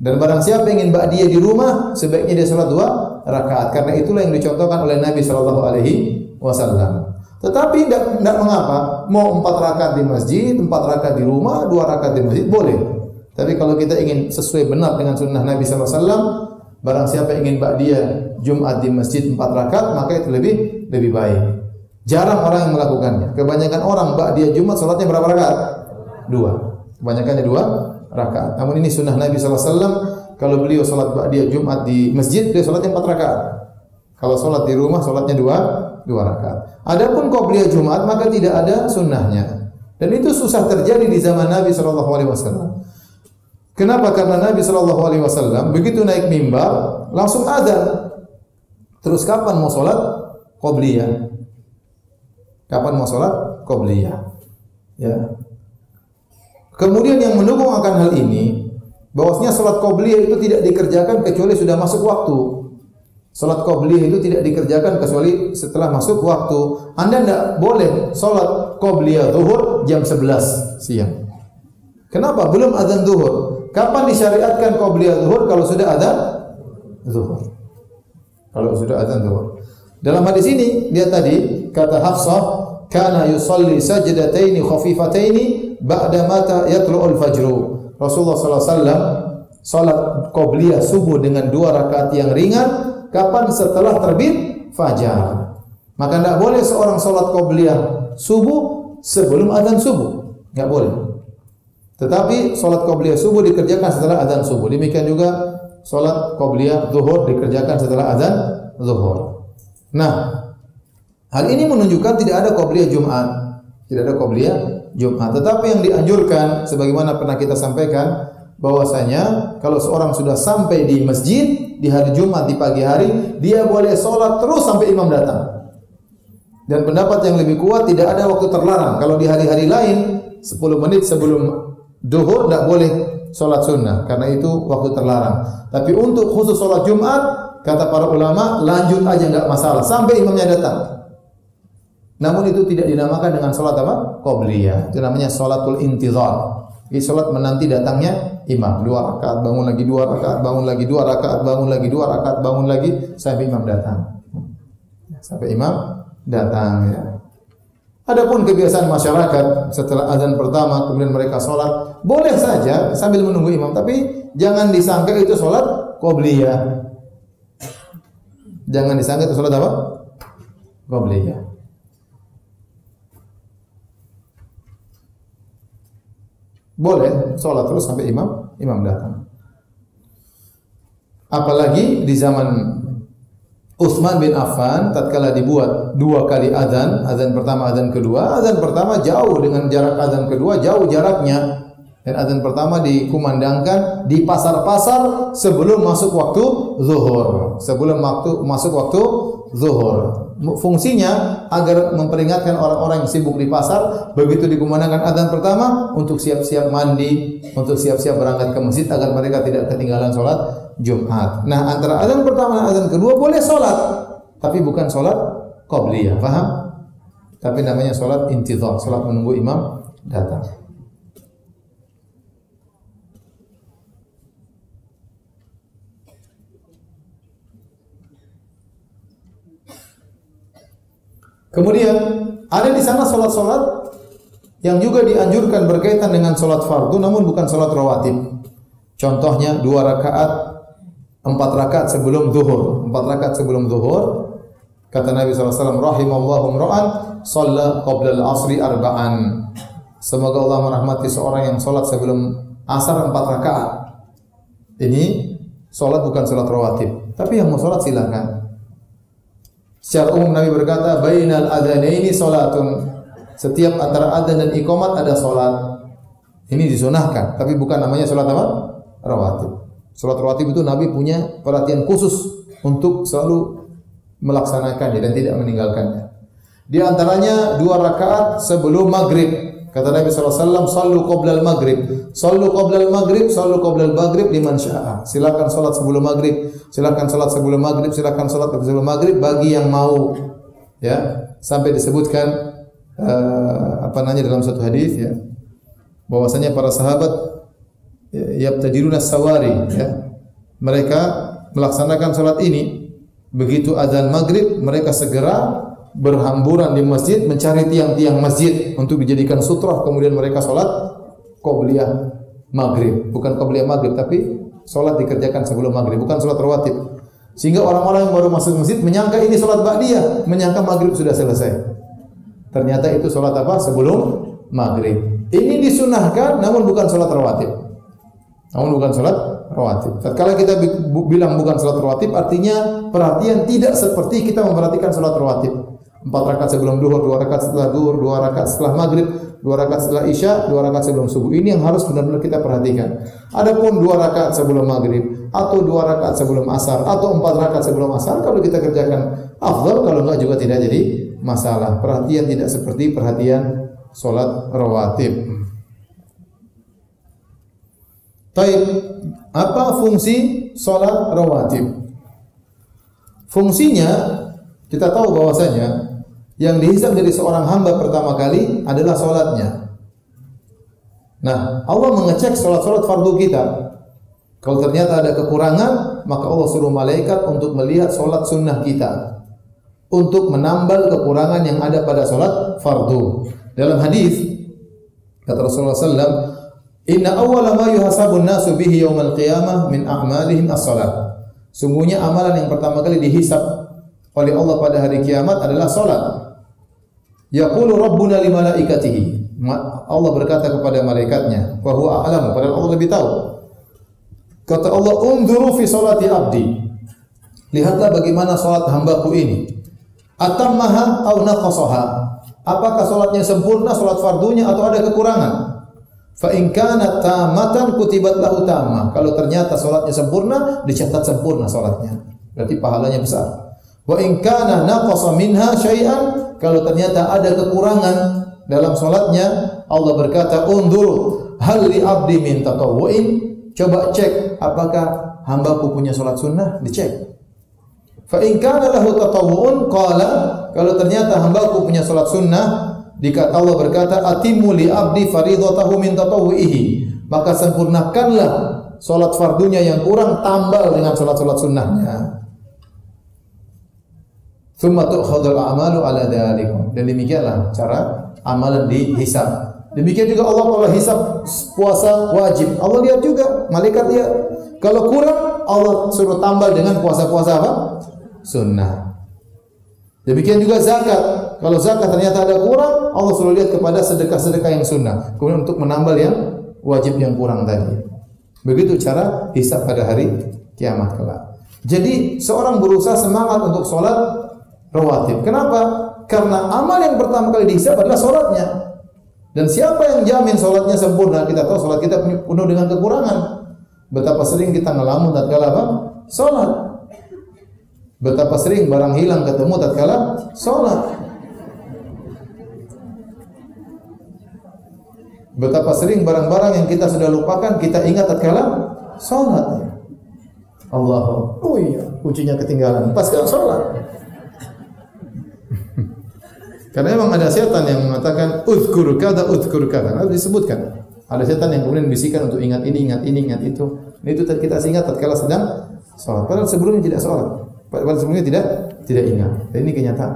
Dan barang siapa yang ingin ba'diyah di rumah, sebaiknya dia salat 2 rakaat. Karena itulah yang dicontohkan oleh Nabi sallallahu alaihi wasallam. Tetapi tidak mengapa, mau 4 rakaat di masjid, 4 rakaat di rumah, 2 rakaat di masjid boleh. Tapi kalau kita ingin sesuai benar dengan sunnah Nabi sallallahu alaihi wasallam, barang siapa ingin ba'diyah Jumat di masjid 4 rakaat, maka itu lebih baik. Jarang orang yang melakukannya. Kebanyakan orang ba'diyah Jumat salatnya berapa rakaat? 2. Kebanyakannya 2 rakaat. Namun ini sunnah Nabi SAW. Kalau beliau salat ba'diyah Jumat di masjid, dia salatnya 4 rakaat. Kalau salat di rumah, salatnya 2 rakaat. Adapun qabliyah Jumat, maka tidak ada sunnahnya. Dan itu susah terjadi di zaman Nabi sallallahu alaihi wasallam. Kenapa? Karena Nabi sallallahu alaihi wasallam begitu naik mimbar langsung adzan. Terus kapan mau salat qabliyah? Kapan mau salat qabliyah? Ya. Kemudian yang mendukung akan hal ini bahwasanya salat qabliyah itu tidak dikerjakan kecuali sudah masuk waktu. Salat qabliyah itu tidak dikerjakan kecuali setelah masuk waktu. Anda tidak boleh salat qabliyah zuhur jam 11 siang. Kenapa? Belum azan zuhur. Kapan disyariatkan qabliyah zuhur? Kalau sudah azan zuhur. Kalau sudah azan zuhur. Dalam hadis ini lihat tadi kata Hafsah, kana yusalli sajdataini khafifataini ba'da mata yatlu'ul fajru. Rasulullah sallallahu alaihi wasallam salat qabliyah subuh dengan 2 rakaat yang ringan kapan? Setelah terbit fajar. Maka tidak boleh seorang salat qabliyah subuh sebelum azan subuh. Enggak boleh. Tetapi salat qabliyah subuh dikerjakan setelah azan subuh. Demikian juga salat qabliyah zuhur dikerjakan setelah azan zuhur. Nah, hal ini menunjukkan tidak ada qabliyah Jumat. Tidak ada qabliyah Jumat. Tetapi yang dianjurkan sebagaimana pernah kita sampaikan bahwasanya kalau seorang sudah sampai di masjid di hari Jumat di pagi hari, dia boleh salat terus sampai imam datang. Dan pendapat yang lebih kuat tidak ada waktu terlarang. Kalau di hari-hari lain 10 menit sebelum duhur tidak boleh salat sunnah karena itu waktu terlarang. Tapi untuk khusus salat Jumat kata para ulama lanjut aja enggak masalah sampai imamnya datang. Namun itu tidak dinamakan dengan salat apa? Qabliyah. Itu namanya salatul intizar. Ini salat menanti datangnya imam. 2 rakaat, bangun lagi 2 rakaat, bangun lagi 2 rakaat, bangun lagi 2 rakaat, bangun lagi sampai imam datang. Sampai imam datang ya. Adapun kebiasaan masyarakat setelah azan pertama kemudian mereka salat, boleh saja sambil menunggu imam, tapi jangan disangka itu salat qabliyah. Jangan disangka itu salat apa? Qabliyah. Boleh salat terus sampai imam datang. Apalagi di zaman Utsman bin Affan tatkala dibuat 2 kali azan, azan pertama, azan kedua. Azan pertama jauh dengan jarak azan kedua jauh jaraknya. Dan azan pertama dikumandangkan di pasar-pasar sebelum masuk waktu zuhur. Sebelum masuk waktu zuhur. Fungsinya agar memperingatkan orang-orang yang sibuk di pasar begitu dikumandangkan azan pertama untuk siap-siap mandi, untuk siap-siap berangkat ke masjid agar mereka tidak ketinggalan salat Jumat. Nah, antara azan pertama dan azan kedua boleh salat, tapi bukan salat qabliyah, paham? Tapi namanya salat intizar, salat menunggu imam datang. Kemudian ada di sana salat-salat yang juga dianjurkan berkaitan dengan salat fardu namun bukan salat rawatib. Contohnya 2 rakaat, 4 rakaat sebelum zuhur. 4 rakaat sebelum zuhur kata Nabi SAW, rahimallahu imra'an shalla qabla al-'asri arba'an. Semoga Allah merahmati seorang yang salat sebelum asar 4 rakaat. Ini salat bukan salat rawatib, tapi yang mau salat silakan. Secara umum Nabi berkata, bainal adzanaini salatun. Setiap antara adzan dan iqamat ada salat. Ini disunahkan, tapi bukan namanya salat apa? Rawatib. Salat rawatib itu Nabi punya perhatian khusus untuk selalu melaksanakannya dan tidak meninggalkannya. Di antaranya 2 rakaat sebelum maghrib. Kata Nabi SAW, sallu qoblal maghrib. Sallu qoblal maghrib, sallu qoblal maghrib liman sya'a. Silakan salat sebelum maghrib, silakan salat sebelum maghrib, silakan salat sebelum maghrib bagi yang mau. Ya, sampai disebutkan dalam satu hadis ya, bahwasanya para sahabat yabtadiruna sawari ya. Mereka melaksanakan salat ini begitu azan maghrib mereka segera berhamburan di masjid mencari tiang-tiang masjid untuk dijadikan sutrah, kemudian mereka salat qabliyah maghrib, bukan qabliyah maghrib tapi salat dikerjakan sebelum maghrib, bukan salat rawatib. Sehingga orang-orang yang baru masuk masjid menyangka ini salat ba'diyah, menyangka maghrib sudah selesai. Ternyata itu salat apa? Sebelum maghrib. Ini disunahkan namun bukan salat rawatib. Namun bukan salat rawatib. Tatkala kita bilang bukan salat rawatib artinya perhatian tidak seperti kita memperhatikan salat rawatib. 4 rakaat sebelum duhur, 2 rakaat setelah duhur, 2 rakaat setelah maghrib. 2 rakaat setelah Isya, 2 rakaat sebelum subuh. Ini yang harus benar-benar kita perhatikan. Adapun 2 rakaat sebelum maghrib, atau 2 rakaat sebelum asar, atau 4 rakaat sebelum asar, kalau kita kerjakan afdal, kalau enggak juga tidak jadi masalah. Perhatian tidak seperti perhatian salat rawatib. Baik, apa fungsi salat rawatib? Fungsinya kita tahu bahwasanya yang dihisab dari seorang hamba pertama kali adalah salatnya. Nah, Allah mengecek salat-salat fardu kita. Kalau ternyata ada kekurangan, maka Allah suruh malaikat untuk melihat salat sunnah kita, untuk menambal kekurangan yang ada pada salat fardu. Dalam hadis kata Rasulullah sallallahu "Inna awwala ma yuhasabun nasu bihi yaumal qiyamah min a'malihim as-salat." Sungguhnya amalan yang pertama kali dihisab oleh Allah pada hari kiamat adalah salat. Yaqulu Rabbuna li malaikatihi. Allah berkata kepada malaikatnya, wa huwa a'lamu, padahal Allah lebih tahu. Kata Allah, "Unzuru fi salati abdi." Lihatlah bagaimana salat hambaku ini. Atammaha aw naqasaha. Apakah salatnya sempurna, salat fardunya, atau ada kekurangan? Fa in kanat tamatan kutibat lahu tamah. Kalau ternyata salatnya sempurna, dicatat sempurna salatnya. Berarti pahalanya besar. Wa in kana naqasa minha syai'an, kalau ternyata ada kekurangan dalam salatnya, Allah berkata, "Unzuru hal li abdi min tatawwu'in." Coba cek apakah hambaku punya salat sunnah, dicek. Fa in kana lahu tatawwu'un qala, kalau ternyata hambaku punya salat sunnah, dikata Allah berkata, "Atimmu li abdi faridatahu min tatawwu'ihi." Maka sempurnakanlah salat fardunya yang kurang, tambal dengan salat-salat sunnahnya. Tsumma tu'khadul a'malu ala dzalik. Dan demikianlah cara amalan dihisab. Demikian juga Allah kalau hisab puasa wajib, Allah lihat juga, malaikat lihat. Kalau kurang, Allah suruh tambal dengan puasa-puasa apa? Sunnah. Demikian juga zakat. Kalau zakat ternyata ada kurang, Allah suruh lihat kepada sedekah-sedekah yang sunnah, kemudian untuk menambal yang wajib yang kurang tadi. Begitu cara hisab pada hari kiamat kelak. Jadi seorang berusaha semangat untuk sholat rawatib. Kenapa? Karena amal yang pertama kali dihisab adalah sholatnya. Dan siapa yang jamin sholatnya sempurna? Kita tahu sholat kita penuh dengan kekurangan. Betapa sering kita ngelamun tatkala apa? Sholat. Betapa sering barang hilang ketemu tatkala sholat. Betapa sering barang-barang yang kita sudah lupakan kita ingat tatkala sholat. Allah, oh iya, kuncinya ketinggalan pas kita sholat. Karena memang ada setan yang mengatakan uzkur kada. Harus disebutkan. Ada setan yang kemudian bisikan untuk ingat ini, ingat itu. Itu kita ingat tatkala sedang salat. Padahal sebelumnya tidak salat. Padahal sebelumnya tidak ingat. Dan ini kenyataan.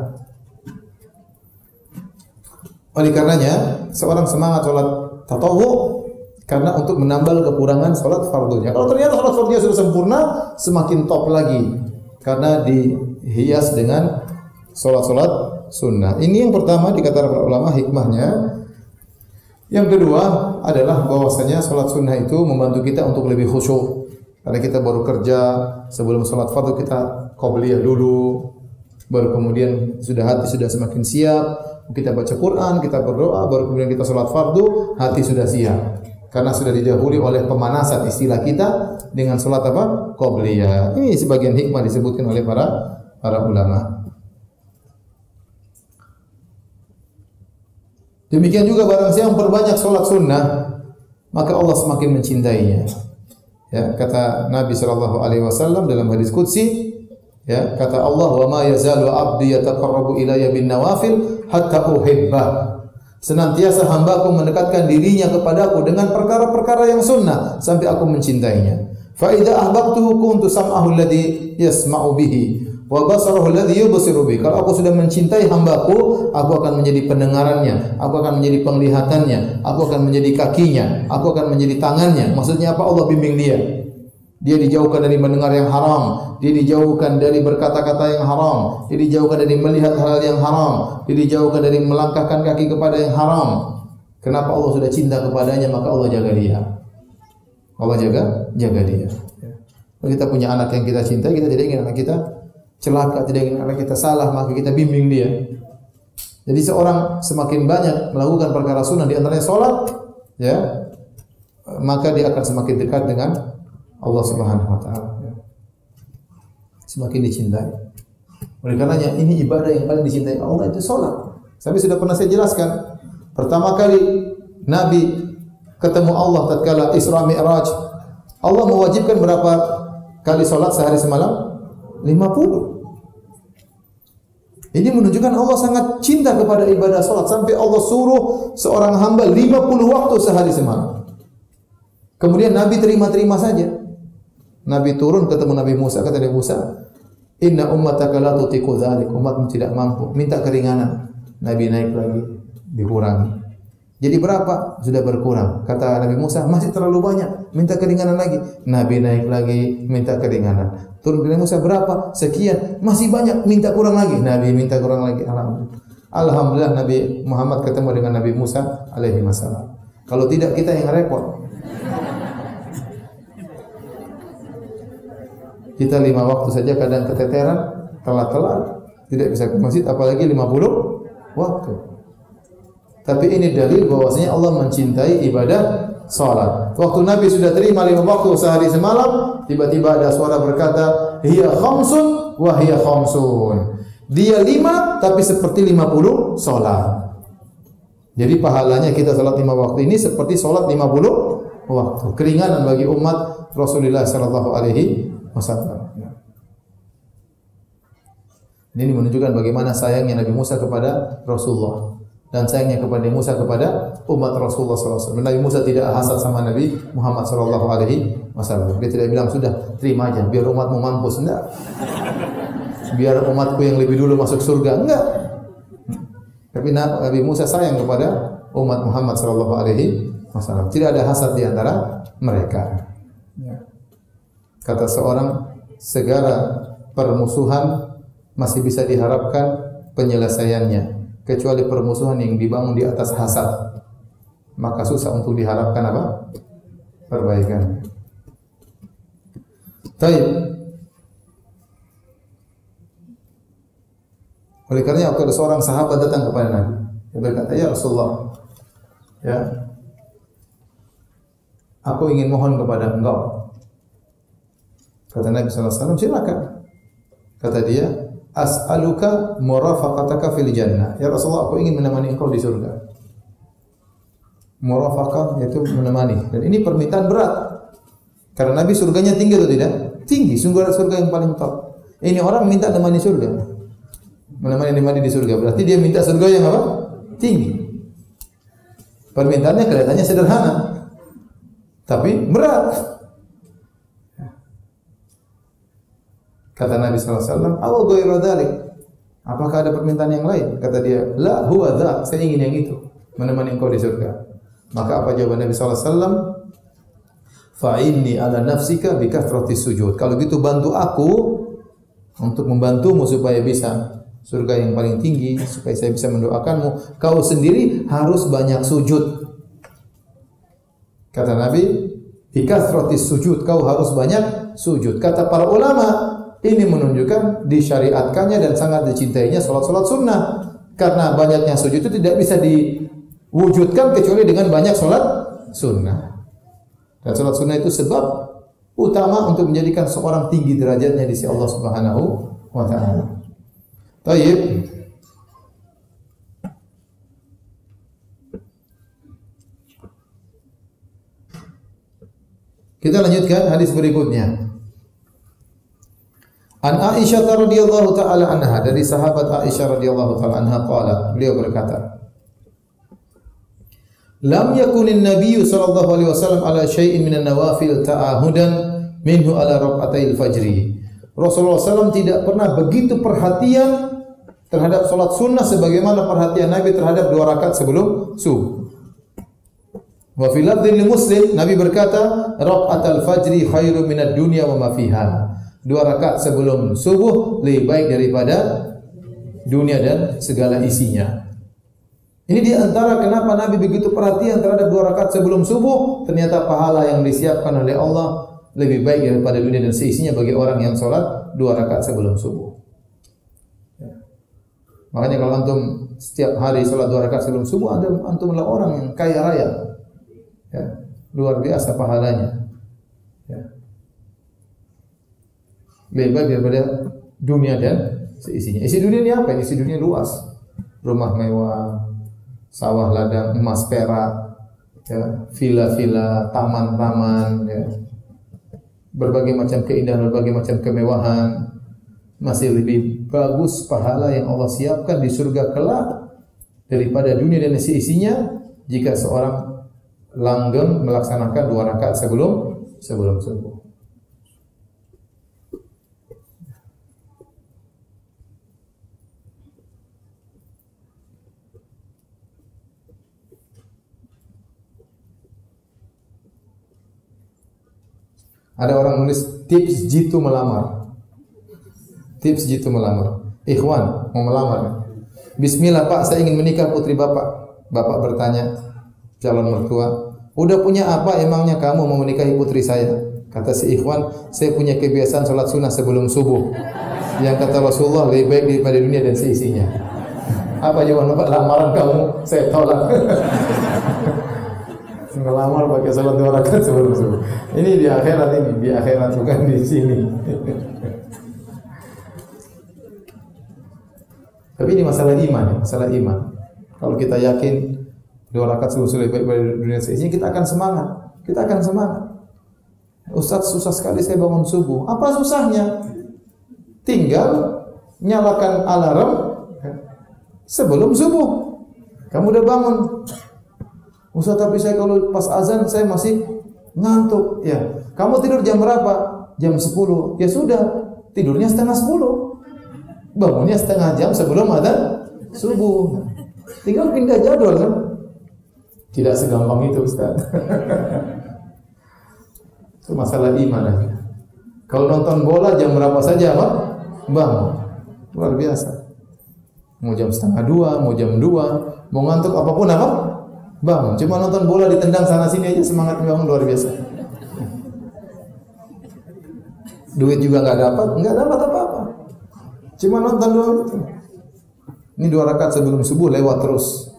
Oleh karenanya, seorang semangat salat tatawwu karena untuk menambal kekurangan salat fardunya. Kalau ternyata salat fardunya sudah sempurna, semakin top lagi karena dihias dengan salat-salat sunnah. Ini yang pertama dikatakan para ulama hikmahnya. Yang kedua adalah bahwasanya salat sunnah itu membantu kita untuk lebih khusyuk. Karena kita baru kerja, sebelum salat fardu kita qabliyah dulu, baru kemudian hati sudah semakin siap, kita baca Quran, kita berdoa, baru kemudian kita salat fardu, hati sudah siap. Karena sudah didahului oleh pemanasan istilah kita dengan salat apa? Qabliyah. Ini sebagian hikmah disebutkan oleh para ulama. Demikian juga barang siapa memperbanyak salat sunnah, maka Allah semakin mencintainya. Ya, kata Nabi sallallahu alaihi wasallam dalam hadis qudsi, ya, kata Allah, "Wa ma yazalu 'abdi yataqarrabu ilayya bin nawafil hatta uhibbah." Senantiasa hambaku mendekatkan dirinya kepadaku dengan perkara-perkara yang sunnah sampai aku mencintainya. Fa idza ahbabtuhu kuntu sam'ahu alladhi yasma'u bihi wa basarahu alladhi yubsiru bihi. Kalau aku sudah mencintai hambaku, aku akan menjadi pendengarannya, aku akan menjadi penglihatannya, aku akan menjadi kakinya, aku akan menjadi tangannya. Maksudnya apa? Allah bimbing dia. Dia dijauhkan dari mendengar yang haram, dia dijauhkan dari berkata-kata yang haram, dia dijauhkan dari melihat hal yang haram, dia dijauhkan dari melangkahkan kaki kepada yang haram. Kenapa? Allah sudah cinta kepadanya, maka Allah jaga dia. Allah jaga dia. Kalau kita punya anak yang kita cintai, kita tidak ingin anak kita celaka, tidak ingin anak kita salah, maka kita bimbing dia. Jadi seorang semakin banyak melakukan perkara sunnah, di antaranya salat, ya, maka dia akan semakin dekat dengan Allah Subhanahu wa taala. Semakin dicintai. Oleh karenanya ini ibadah yang paling dicintai Allah itu salat. Tapi sudah pernah saya jelaskan. Pertama kali Nabi ketemu Allah tatkala Isra Mi'raj, Allah mewajibkan berapa kali salat sehari semalam? 50. Ini menunjukkan Allah sangat cinta kepada ibadah salat sampai Allah suruh seorang hamba 50 waktu sehari semalam. Kemudian Nabi terima-terima saja. Nabi turun ketemu Nabi Musa, kata Nabi Musa, "Inna ummataka la tutiqu dzalik." Umatmu tidak mampu, minta keringanan. Nabi naik lagi, dikurangi. Jadi berapa? Sudah berkurang. Kata Nabi Musa, masih terlalu banyak, minta keringanan lagi. Nabi naik lagi, minta keringanan. Turun ke Nabi Musa, berapa? Sekian, masih banyak, minta kurang lagi. Nabi minta kurang lagi. Alhamdulillah Nabi Muhammad ketemu dengan Nabi Musa alaihi wasallam. Kalau tidak kita yang repot. Kita 5 waktu saja kadang keteteran, telat-telat, tidak bisa ke masjid, apalagi 50 waktu. Tapi ini dalil bahwasanya Allah mencintai ibadah salat. Waktu Nabi sudah terima 5 waktu sehari semalam, tiba-tiba ada suara berkata, "Hiya khamsun wa hiya khamsun." Dia 5 tapi seperti 50 salat. Jadi pahalanya kita salat 5 waktu ini seperti salat 50 waktu. Keringanan bagi umat Rasulullah sallallahu alaihi wasallam. Ini menunjukkan bagaimana sayangnya Nabi Musa kepada Rasulullah dan sayangnya kepada Musa kepada umat Rasulullah SAW. Nabi Musa tidak hasad sama Nabi Muhammad SAW. Dia tidak bilang sudah terima aja biar umatmu mampus, enggak. Biar umatku yang lebih dulu masuk surga, enggak. Tapi Nabi Musa sayang kepada umat Muhammad SAW. Tidak ada hasad di antara mereka. Kata seorang, segala permusuhan masih bisa diharapkan penyelesaiannya, kecuali permusuhan yang dibangun di atas hasad, maka susah untuk diharapkan apa? Perbaikan. Baik. Oleh karenanya ada seorang sahabat datang kepada Nabi. Dia berkata, "Ya Rasulullah, ya, aku ingin mohon kepada engkau." Kata Nabi SAW, "Silakan." Kata dia, "As'aluka murafaqataka fil jannah." Ya Rasulullah, aku ingin menemani engkau di surga. Murafaqah yaitu menemani. Dan ini permintaan berat. Karena Nabi surganya tinggi atau tidak? Tinggi, sungguh surga yang paling top. Ini orang minta menemani surga. Menemani di surga. Berarti dia minta surga yang apa? Tinggi. Permintaannya kelihatannya sederhana. Tapi berat. Kata Nabi SAW, "Aw ghairu dzalik?" Apakah ada permintaan yang lain? Kata dia, "La huwa dzak." Saya ingin yang itu, menemani engkau di surga. Maka apa jawaban Nabi SAW? "Fa inni ala nafsika bi kathrati sujud." Kalau gitu bantu aku untuk membantumu supaya bisa surga yang paling tinggi, supaya saya bisa mendoakanmu. Kau sendiri harus banyak sujud. Kata Nabi, "Bi kathrati sujud." Kau harus banyak sujud. Kata para ulama, ini menunjukkan disyariatkannya dan sangat dicintainya salat-salat sunnah. Karena banyaknya sujud itu tidak bisa diwujudkan kecuali dengan banyak salat sunnah. Dan salat sunnah itu sebab utama untuk menjadikan seorang tinggi derajatnya di sisi Allah Subhanahu wa taala. Baik. Kita lanjutkan hadis berikutnya. An Aisyah radhiyallahu taala anha, dari sahabat Aisyah radhiyallahu taala anha qala, beliau berkata, "Lam yakunin nabiyyu sallallahu alaihi wasallam ala syai'in minan nawafil ta'ahudan minhu ala rak'atil fajri." Rasulullah SAW tidak pernah begitu perhatian terhadap salat sunnah sebagaimana perhatian Nabi terhadap 2 rakaat sebelum subuh. Wa fil lafdhin li Muslim, Nabi berkata, "Rak'atul fajri khairum minad dunya wa ma fiha." 2 rakaat sebelum subuh lebih baik daripada dunia dan segala isinya. Ini di antara kenapa Nabi begitu perhatian terhadap 2 rakaat sebelum subuh. Ternyata pahala yang disiapkan oleh Allah lebih baik daripada dunia dan seisinya bagi orang yang sholat 2 rakaat sebelum subuh. Makanya kalau antum setiap hari salat 2 rakaat sebelum subuh, antum adalah orang yang kaya raya. Ya, luar biasa pahalanya. Ya. Lebih baik daripada dunia dan seisinya. Isi dunia ini apa? Isi dunia luas. Rumah mewah, sawah ladang, emas perak, ya, villa-villa, taman-taman, ya. Berbagai macam keindahan, berbagai macam kemewahan. Masih lebih bagus pahala yang Allah siapkan di surga kelak daripada dunia dan seisinya jika seorang langgeng melaksanakan 2 rakaat sebelum subuh. Ada orang nulis tips jitu melamar. Tips jitu melamar. Ikhwan mau melamar. Bismillah Pak, saya ingin menikah putri Bapak. Bapak bertanya calon mertua, udah punya apa emangnya kamu mau menikahi putri saya? Kata si ikhwan, saya punya kebiasaan sholat sunnah sebelum subuh. Yang kata Rasulullah lebih baik daripada dunia dan seisinya. Apa jawaban Bapak? Lamaran kamu saya tolak. Ngelamar pakai salat 2 rakaat sebelum subuh. Ini di akhirat bukan di sini. Tapi ini masalah iman, ya, masalah iman. Kalau kita yakin 2 rakaat sebelum subuh lebih baik dari dunia seisinya, kita akan semangat. Kita akan semangat. Ustaz, susah sekali saya bangun subuh. Apa susahnya? Tinggal nyalakan alarm sebelum subuh. Kamu udah bangun. Ustaz, tapi saya kalau pas azan saya masih ngantuk. Ya, kamu tidur jam berapa? Jam 10. Ya sudah, tidurnya setengah 10. Bangunnya setengah jam sebelum adzan subuh. Tinggal pindah jadwal kan? Tidak segampang itu, Ustaz. Itu masalah iman aja. Kalau nonton bola jam berapa saja, Pak? Bangun. Luar biasa. Mau jam setengah 2, mau jam 2, mau ngantuk apapun apa? Bangun. Cuma nonton bola ditendang sana sini aja semangat bangun luar biasa. Duit juga nggak dapat apa-apa. Cuma nonton doang. Ini 2 rakaat sebelum subuh lewat terus.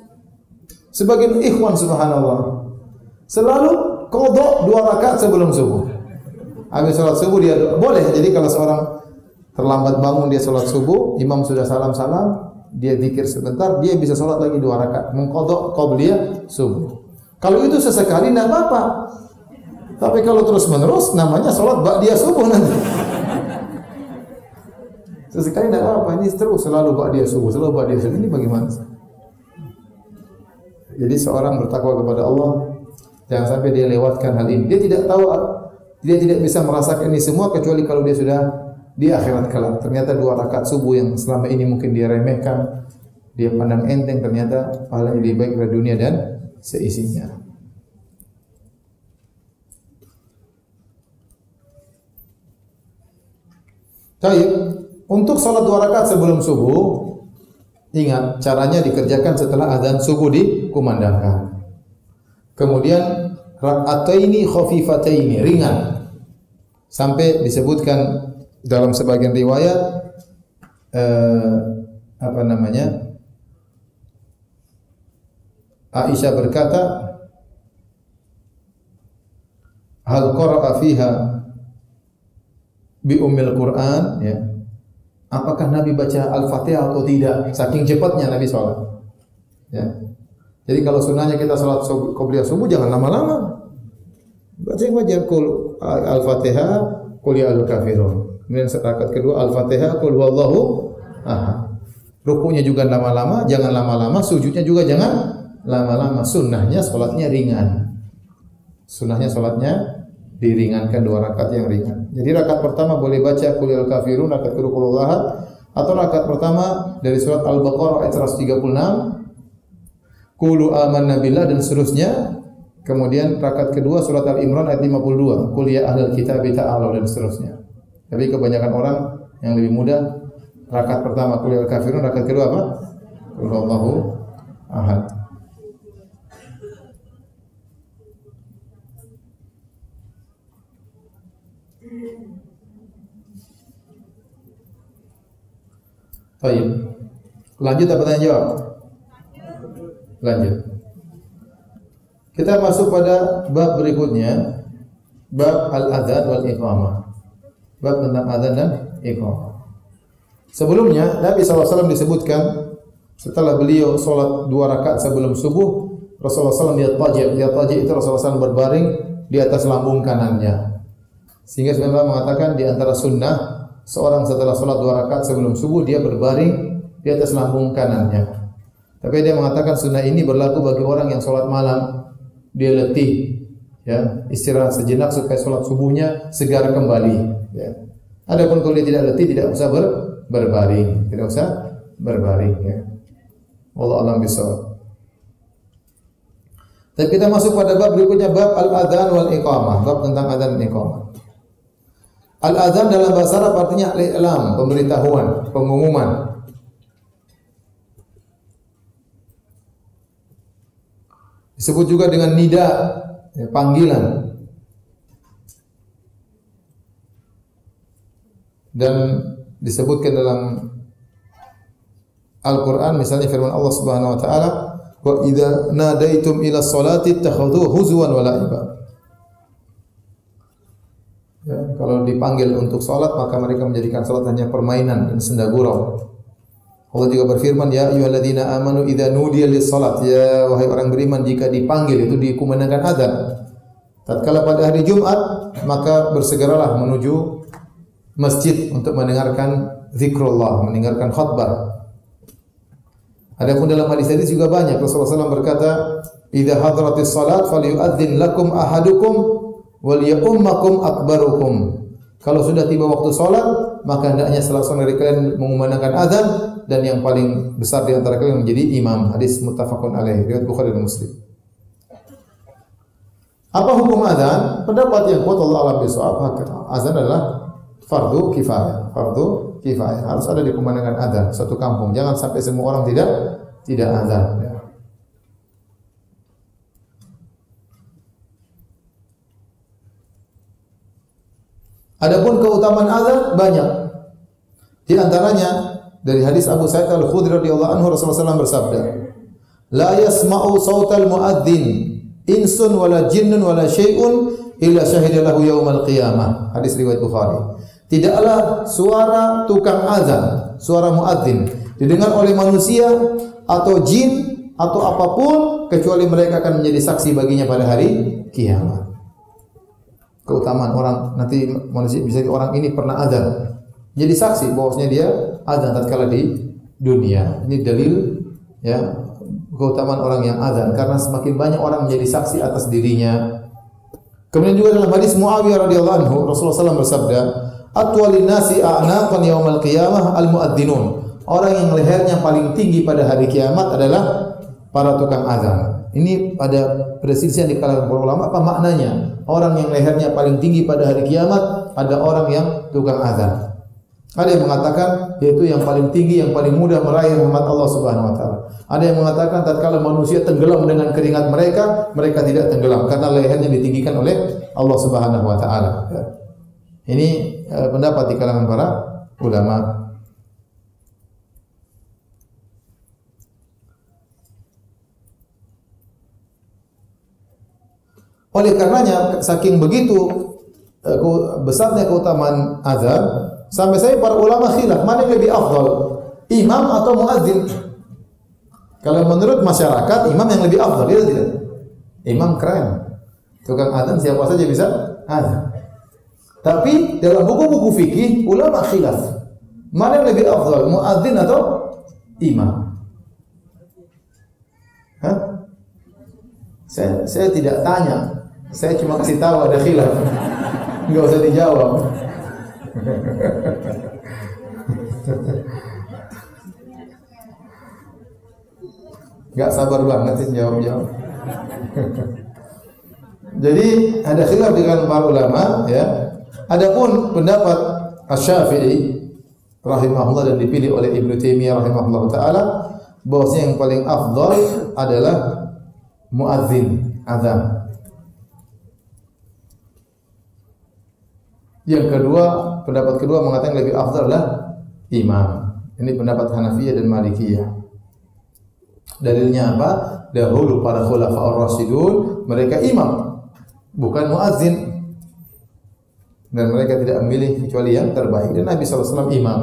Sebagian ikhwan subhanallah selalu qadha 2 rakaat sebelum subuh. Habis salat subuh dia boleh. Jadi kalau seorang terlambat bangun dia salat subuh, imam sudah salam-salam, dia zikir sebentar, dia bisa sholat lagi 2 rakaat, mengqadha qabliyah subuh. Kalau itu sesekali tidak apa-apa. Tapi kalau terus-menerus namanya sholat ba'diyah subuh nanti. Sesekali tidak apa-apa, ini terus selalu ba'diyah subuh, selalu ba'diyah subuh. Ini bagaimana? Jadi seorang bertakwa kepada Allah, jangan sampai dia lewatkan hal ini. Dia tidak tahu, dia tidak bisa merasakan ini semua kecuali kalau dia sudah di akhirat kelak. Ternyata 2 rakaat subuh yang selama ini mungkin dia remehkan, dia pandang enteng, ternyata pahalanya lebih baik dari dunia dan seisinya. Baik, untuk salat 2 rakaat sebelum subuh, ingat caranya dikerjakan setelah azan subuh dikumandangkan. Kemudian rak'ataini khafifataini, ringan. Sampai disebutkan dalam sebagian riwayat Aisyah berkata, hal qara'a fiha bi ummil Quran, ya. Apakah Nabi baca Al-Fatihah atau tidak? Saking cepatnya Nabi sholat. Ya. Jadi kalau sunnahnya kita sholat qobliyah subuh jangan lama-lama. Baca yang wajar, qul Al-Fatihah, qul ya al-kafirun. Kemudian rakaat kedua Al-Fatihah, qul huwallahu ahad. Rukunya juga lama-lama, jangan lama-lama, sujudnya juga jangan lama-lama. Sunnahnya sholatnya ringan. Sunnahnya sholatnya diringankan 2 rakaat yang ringan. Jadi rakaat pertama boleh baca qul ya al-kafirun, rakaat kedua qul huwallahu ahad, atau rakaat pertama dari surat Al-Baqarah ayat 136 qulu amanna billah dan seterusnya. Kemudian rakaat kedua surat Al-Imran ayat 52 qul ya ahlal kitabi ta'alu dan seterusnya. Tapi kebanyakan orang yang lebih mudah rakaat pertama qul ya al-kafirun, rakaat kedua apa? Qul huwallahu ahad. Baik. Lanjut apa tanya jawab? lanjut. Kita masuk pada bab berikutnya, bab al-adzan wal iqamah. Bab tentang adzan dan iqamah. Sebelumnya Nabi SAW disebutkan setelah beliau sholat 2 rakaat sebelum subuh, Rasulullah SAW yataji itu Rasulullah SAW berbaring di atas lambung kanannya. Sehingga sebenarnya mengatakan di antara sunnah seorang setelah sholat 2 rakaat sebelum subuh dia berbaring di atas lambung kanannya. Tapi dia mengatakan sunnah ini berlaku bagi orang yang sholat malam, dia letih, ya, istirahat sejenak supaya sholat subuhnya segar kembali. Ya. Adapun kalau dia tidak letih tidak usah berbaring, tidak usah berbaring. Ya. Wallahu a'lam bishawab. Dan kita masuk pada bab berikutnya, bab al-adzan wal iqamah, bab tentang adzan dan iqamah. Al-adzan dalam bahasa Arab artinya al-i'lam, pemberitahuan, pengumuman. Disebut juga dengan nida, ya, panggilan. Dan disebutkan dalam Al-Quran, misalnya firman Allah Subhanahu Wa Taala, wa idza nadaitum ila sholati ittakhadhuhu huzwan wa la'iba. Ya, kalau dipanggil untuk salat maka mereka menjadikan salat hanya permainan dan senda gurau. Allah juga berfirman, ya ayyuhalladzina amanu idza nudiya lis-salat, ya wahai orang beriman jika dipanggil itu dikumandangkan azan. Tatkala pada hari Jumat maka bersegeralah menuju masjid untuk mendengarkan zikrullah, mendengarkan khutbah. Adapun dalam hadis-hadis juga banyak Rasulullah SAW berkata, idza hadratis salat falyu'adzin lakum ahadukum wal ya'ummakum akbarukum. Kalau sudah tiba waktu salat, maka hendaknya salah seorang dari kalian mengumandangkan azan dan yang paling besar di antara kalian menjadi imam. Hadis muttafaqun alaih, riwayat Bukhari dan Muslim. Apa hukum azan? Pendapat yang kuat Allah a'lam bishawab, azan adalah fardu kifayah. Fardu kifayah, harus ada dikumandangkan azan satu kampung. Jangan sampai semua orang tidak azan. Ya. Adapun keutamaan azan banyak. Di antaranya dari hadis Abu Sa'id Al-Khudri radhiyallahu anhu, Rasulullah SAW bersabda, la yasma'u sautal muadzin insun wala jinnun wala syai'un illa syahida lahu yaumal qiyamah. Hadis riwayat Bukhari. Tidaklah suara tukang azan, suara muadzin didengar oleh manusia atau jin atau apapun kecuali mereka akan menjadi saksi baginya pada hari kiamat. Keutamaan orang, nanti manusia bisa orang ini pernah azan, jadi saksi bahwasanya dia azan tatkala di dunia. Ini dalil ya keutamaan orang yang azan, karena semakin banyak orang menjadi saksi atas dirinya. Kemudian juga dalam hadis Muawiyah radhiyallahu anhu, Rasulullah SAW bersabda, atwalin nasi a'naqan yaumal qiyamah al-muadzzinun. Orang yang lehernya paling tinggi pada hari kiamat adalah para tukang azan. Ini ada perselisihan di kalangan para ulama, apa maknanya? Orang yang lehernya paling tinggi pada hari kiamat ada orang yang tukang azan. Ada yang mengatakan yaitu yang paling tinggi, yang paling mudah meraih rahmat Allah Subhanahu wa taala. Ada yang mengatakan tatkala manusia tenggelam dengan keringat mereka, mereka tidak tenggelam karena lehernya ditinggikan oleh Allah Subhanahu wa taala. Ini pendapat di kalangan para ulama. Oleh karenanya saking begitu besarnya keutamaan azan, sampai saya para ulama khilaf mana yang lebih afdal, imam atau muadzin. Kalau menurut masyarakat imam yang lebih afdal, ya tidak? Imam keren, tukang azan siapa saja bisa azan. Tapi dalam buku-buku fikih ulama khilaf mana yang lebih afdal, muadzin atau imam. Hah? Saya tidak tanya. Saya cuma kasih tahu ada khilaf. Enggak usah dijawab. Enggak sabar banget sih jawab-jawab. Jadi ada khilaf di kalangan para ulama ya. Adapun pendapat Asy-Syafi'i rahimahullah dan dipilih oleh Ibnu Taimiyah rahimahullah taala bahwasanya yang paling afdal adalah muadzin, azan. Yang kedua, pendapat kedua mengatakan lebih afdal adalah imam. Ini pendapat Hanafiyah dan Malikiyah. Dalilnya apa? Dahulu para khulafaur rasyidun mereka imam, bukan muadzin. Dan mereka tidak memilih kecuali yang terbaik. Dan Nabi SAW imam.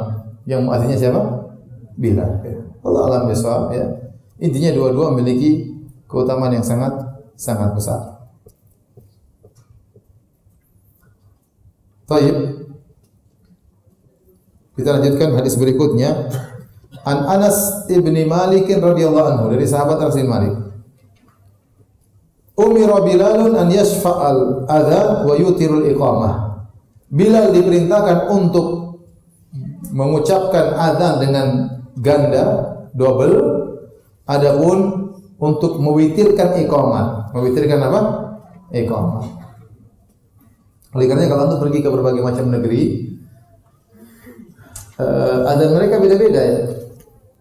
Yang muadzinnya siapa? Bilal. Allah alam bisawab ya. Intinya dua-dua memiliki keutamaan yang sangat besar. Baik. Kita lanjutkan hadis berikutnya. An Anas ibni Malik radhiyallahu anhu, dari sahabat Anas bin Malik. Umira Bilalun an yashfa'al adzan wa yutirul iqamah. Bilal diperintahkan untuk mengucapkan azan dengan ganda, double. Adapun untuk mewitirkan iqamah. Mewitirkan apa? Iqamah. Oleh karena kalau antum pergi ke berbagai macam negeri, azan mereka beda-beda ya.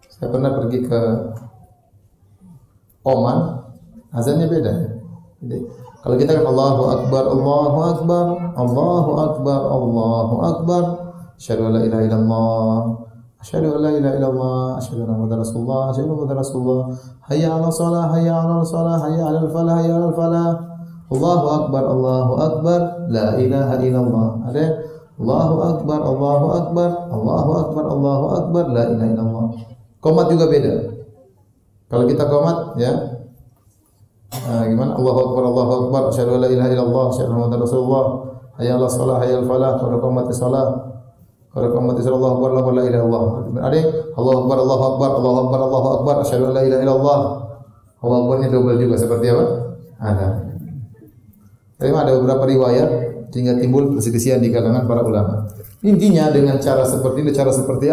Saya pernah pergi ke Oman, azannya beda. Jadi, kalau kita kan Allahu Akbar, Allahu Akbar, Allahu Akbar, Allahu Akbar, asyhadu an la ilaha illallah, asyhadu an la ilaha illallah, asyhadu anna Muhammadar Rasulullah, asyhadu anna Muhammadar Rasulullah, hayya 'alas shalah, hayya 'alal shalah, hayya 'alal falah, hayya 'alal falah. Allahu Akbar, Allahu Akbar, la ilaha illallah. Ada Allahu Akbar, Allahu Akbar, Allahu Akbar, Allahu Akbar, la ilaha illallah. Qomat juga beda. Kalau kita qomat ya, gimana? Allahu Akbar, Allahu Akbar, asyhadu an la ilaha illallah, asyhadu anna Muhammadar Rasulullah, hayya 'alas shalah, hayya 'alal falah, qad qamatis shalah, qad qamatis shalah, Allahu Akbar, la ilaha illallah. Ada Allahu Akbar, Allahu Akbar, Allahu Akbar, Allahu Akbar, asyhadu an la ilaha illallah. Allahu Akbarnya double juga seperti apa? Ada. Tapi ada beberapa riwayat sehingga timbul perselisihan di kalangan para ulama. Intinya dengan cara seperti ini, cara seperti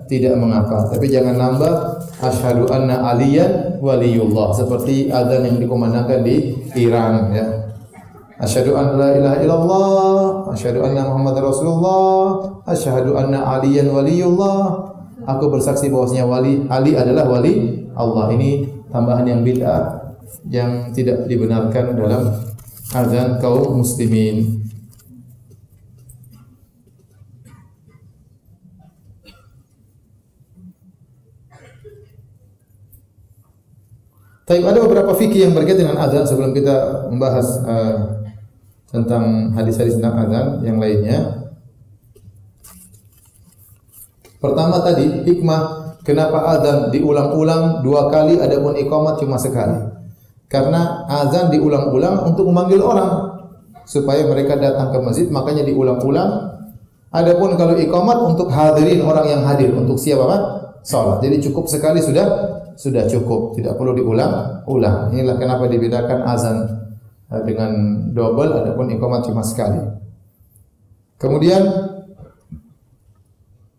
tidak mengapa. Tapi jangan nambah asyhadu anna aliyan waliyullah seperti adzan yang dikumandangkan di Iran ya. Asyhadu an la ilaha illallah, asyhadu anna Muhammadar Rasulullah, asyhadu anna aliyan waliyullah. Aku bersaksi bahwasanya Ali adalah wali Allah. Ini tambahan yang bid'ah yang tidak dibenarkan dalam azan kaum muslimin. Tapi ada beberapa fikih yang berkaitan dengan azan sebelum kita membahas tentang hadis-hadis tentang azan yang lainnya. Pertama tadi hikmah kenapa azan diulang-ulang 2 kali adapun iqamat cuma sekali. Karena azan diulang-ulang untuk memanggil orang supaya mereka datang ke masjid, makanya diulang-ulang. Adapun kalau iqamat untuk hadirin orang yang hadir, untuk siapa Pak? Salat. Jadi cukup sekali sudah cukup, tidak perlu diulang-ulang. Inilah kenapa dibedakan azan dengan double, adapun iqamat cuma sekali. Kemudian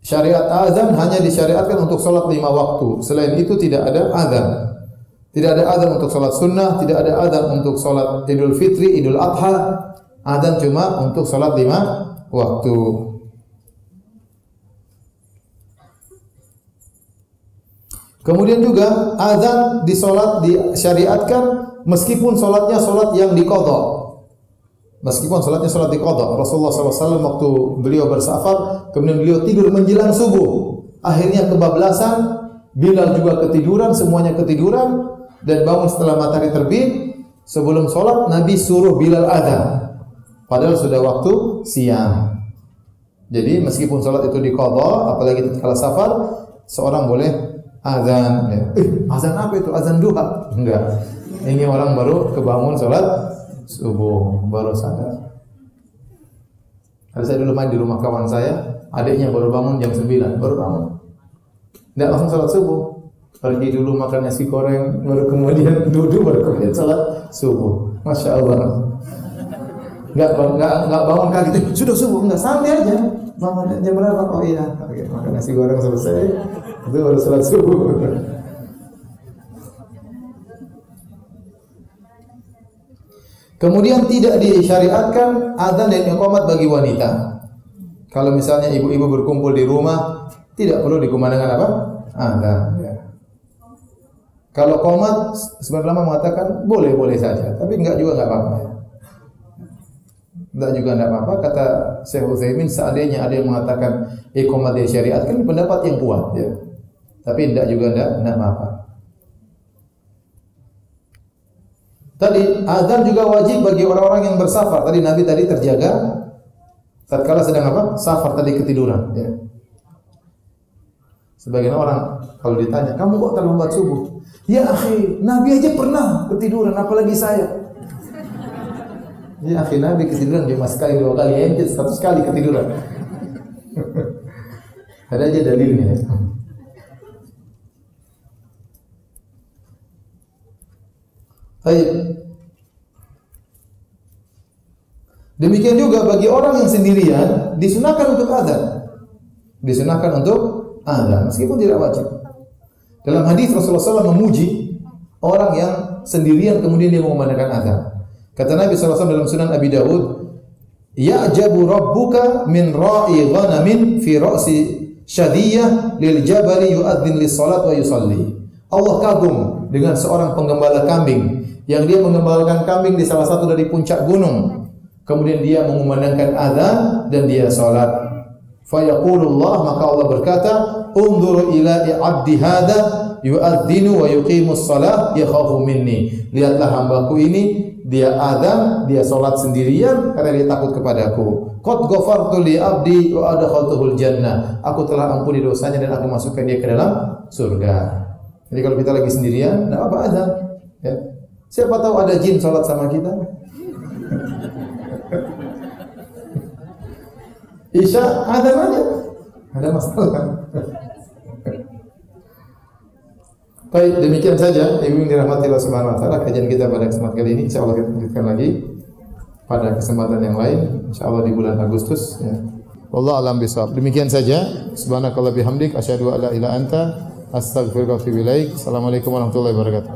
syariat azan hanya disyariatkan untuk salat 5 waktu. Selain itu tidak ada azan. Tidak ada azan untuk salat sunnah, tidak ada azan untuk salat Idul Fitri, Idul Adha. Azan cuma untuk salat 5 waktu. Kemudian juga azan disyariatkan meskipun salatnya salat yang diqadha. Meskipun salatnya salat diqadha. Rasulullah SAW waktu beliau bersafar, kemudian beliau tidur menjelang subuh. Akhirnya kebablasan, Bilal juga ketiduran, semuanya ketiduran. Dan bangun setelah matahari terbit. Sebelum sholat Nabi suruh Bilal azan, padahal sudah waktu siang. Jadi meskipun sholat itu diqadha, apalagi kalau safar, seorang boleh azan. Azan apa itu? Azan duha? Enggak. Ini orang baru kebangun sholat subuh, baru sadar. Kalau saya dulu main di rumah kawan saya, adiknya baru bangun jam 9, baru bangun. Tidak langsung sholat subuh. Pergi dulu makan nasi goreng, baru kemudian duduk, baru kemudian salat subuh. Masya Allah. Enggak bangun kaget. Sudah subuh, enggak, santai aja. Bangun jam berapa? Oh iya, oke, makan nasi goreng selesai. Itu baru salat subuh. Kemudian tidak disyariatkan azan dan iqamat bagi wanita. Kalau misalnya ibu-ibu berkumpul di rumah, tidak perlu dikumandangkan apa? Azan. Ya. Kalau qomat, sebagian ulama mengatakan boleh-boleh saja, tapi enggak juga enggak apa-apa. Ya. Enggak juga enggak apa-apa. Kata Syekh Utsaimin, seandainya ada yang mengatakan iqamat disyariatkan, pendapat yang kuat. Ya. Tapi enggak juga enggak apa-apa. Tadi azan juga wajib bagi orang-orang yang bersafar. Tadi Nabi tadi terjaga tatkala sedang apa? Safar tadi ketiduran, ya. Sebagian orang kalau ditanya, "Kamu kok terlambat subuh?" "Ya akhi, Nabi aja pernah ketiduran, apalagi saya." Ya akhi, Nabi ketiduran cuma sekali, dua kali, ente 100 kali ketiduran. Ada aja dalilnya. Baik. Demikian juga bagi orang yang sendirian disunahkan untuk azan. Disunahkan untuk azan meskipun tidak wajib. Dalam hadis Rasulullah SAW memuji orang yang sendirian kemudian dia mengumandangkan azan. Kata Nabi SAW dalam Sunan Abi Dawud, "Ya'jabu rabbuka min ra'i ghanamin fi ra'si syadiyah lil jabali yu'adzin lis salat wa yusalli." Allah kagum dengan seorang penggembala kambing yang dia menggembalakan kambing di salah satu dari puncak gunung. Kemudian dia mengumandangkan azan dan dia salat. Fa yaqulullah, maka Allah berkata, "Unzuru ila 'abdi hadza yu'adzinu wa yuqimus shalah yakhafu minni." Lihatlah hambaku ini, dia azan, dia salat sendirian karena dia takut kepadaku. Qad ghafartu li 'abdi wa adkhaltuhul jannah. Aku telah ampuni dosanya dan aku masukkan dia ke dalam surga. Jadi kalau kita lagi sendirian, enggak apa azan, ya. Siapa tahu ada jin salat sama kita. Isya azan aja. Ada masalah. Baik, demikian saja Ibu yang dirahmati Allah Subhanahu wa taala kajian kita pada kesempatan kali ini. Insyaallah kita lanjutkan lagi pada kesempatan yang lain, insyaallah di bulan Agustus, ya. Wallahu a'lam bishawab. Demikian saja. Subhanakallah bihamdik asyhadu an la ilaha illa anta astaghfiruka wa atubu ilaik. Assalamualaikum warahmatullahi wabarakatuh.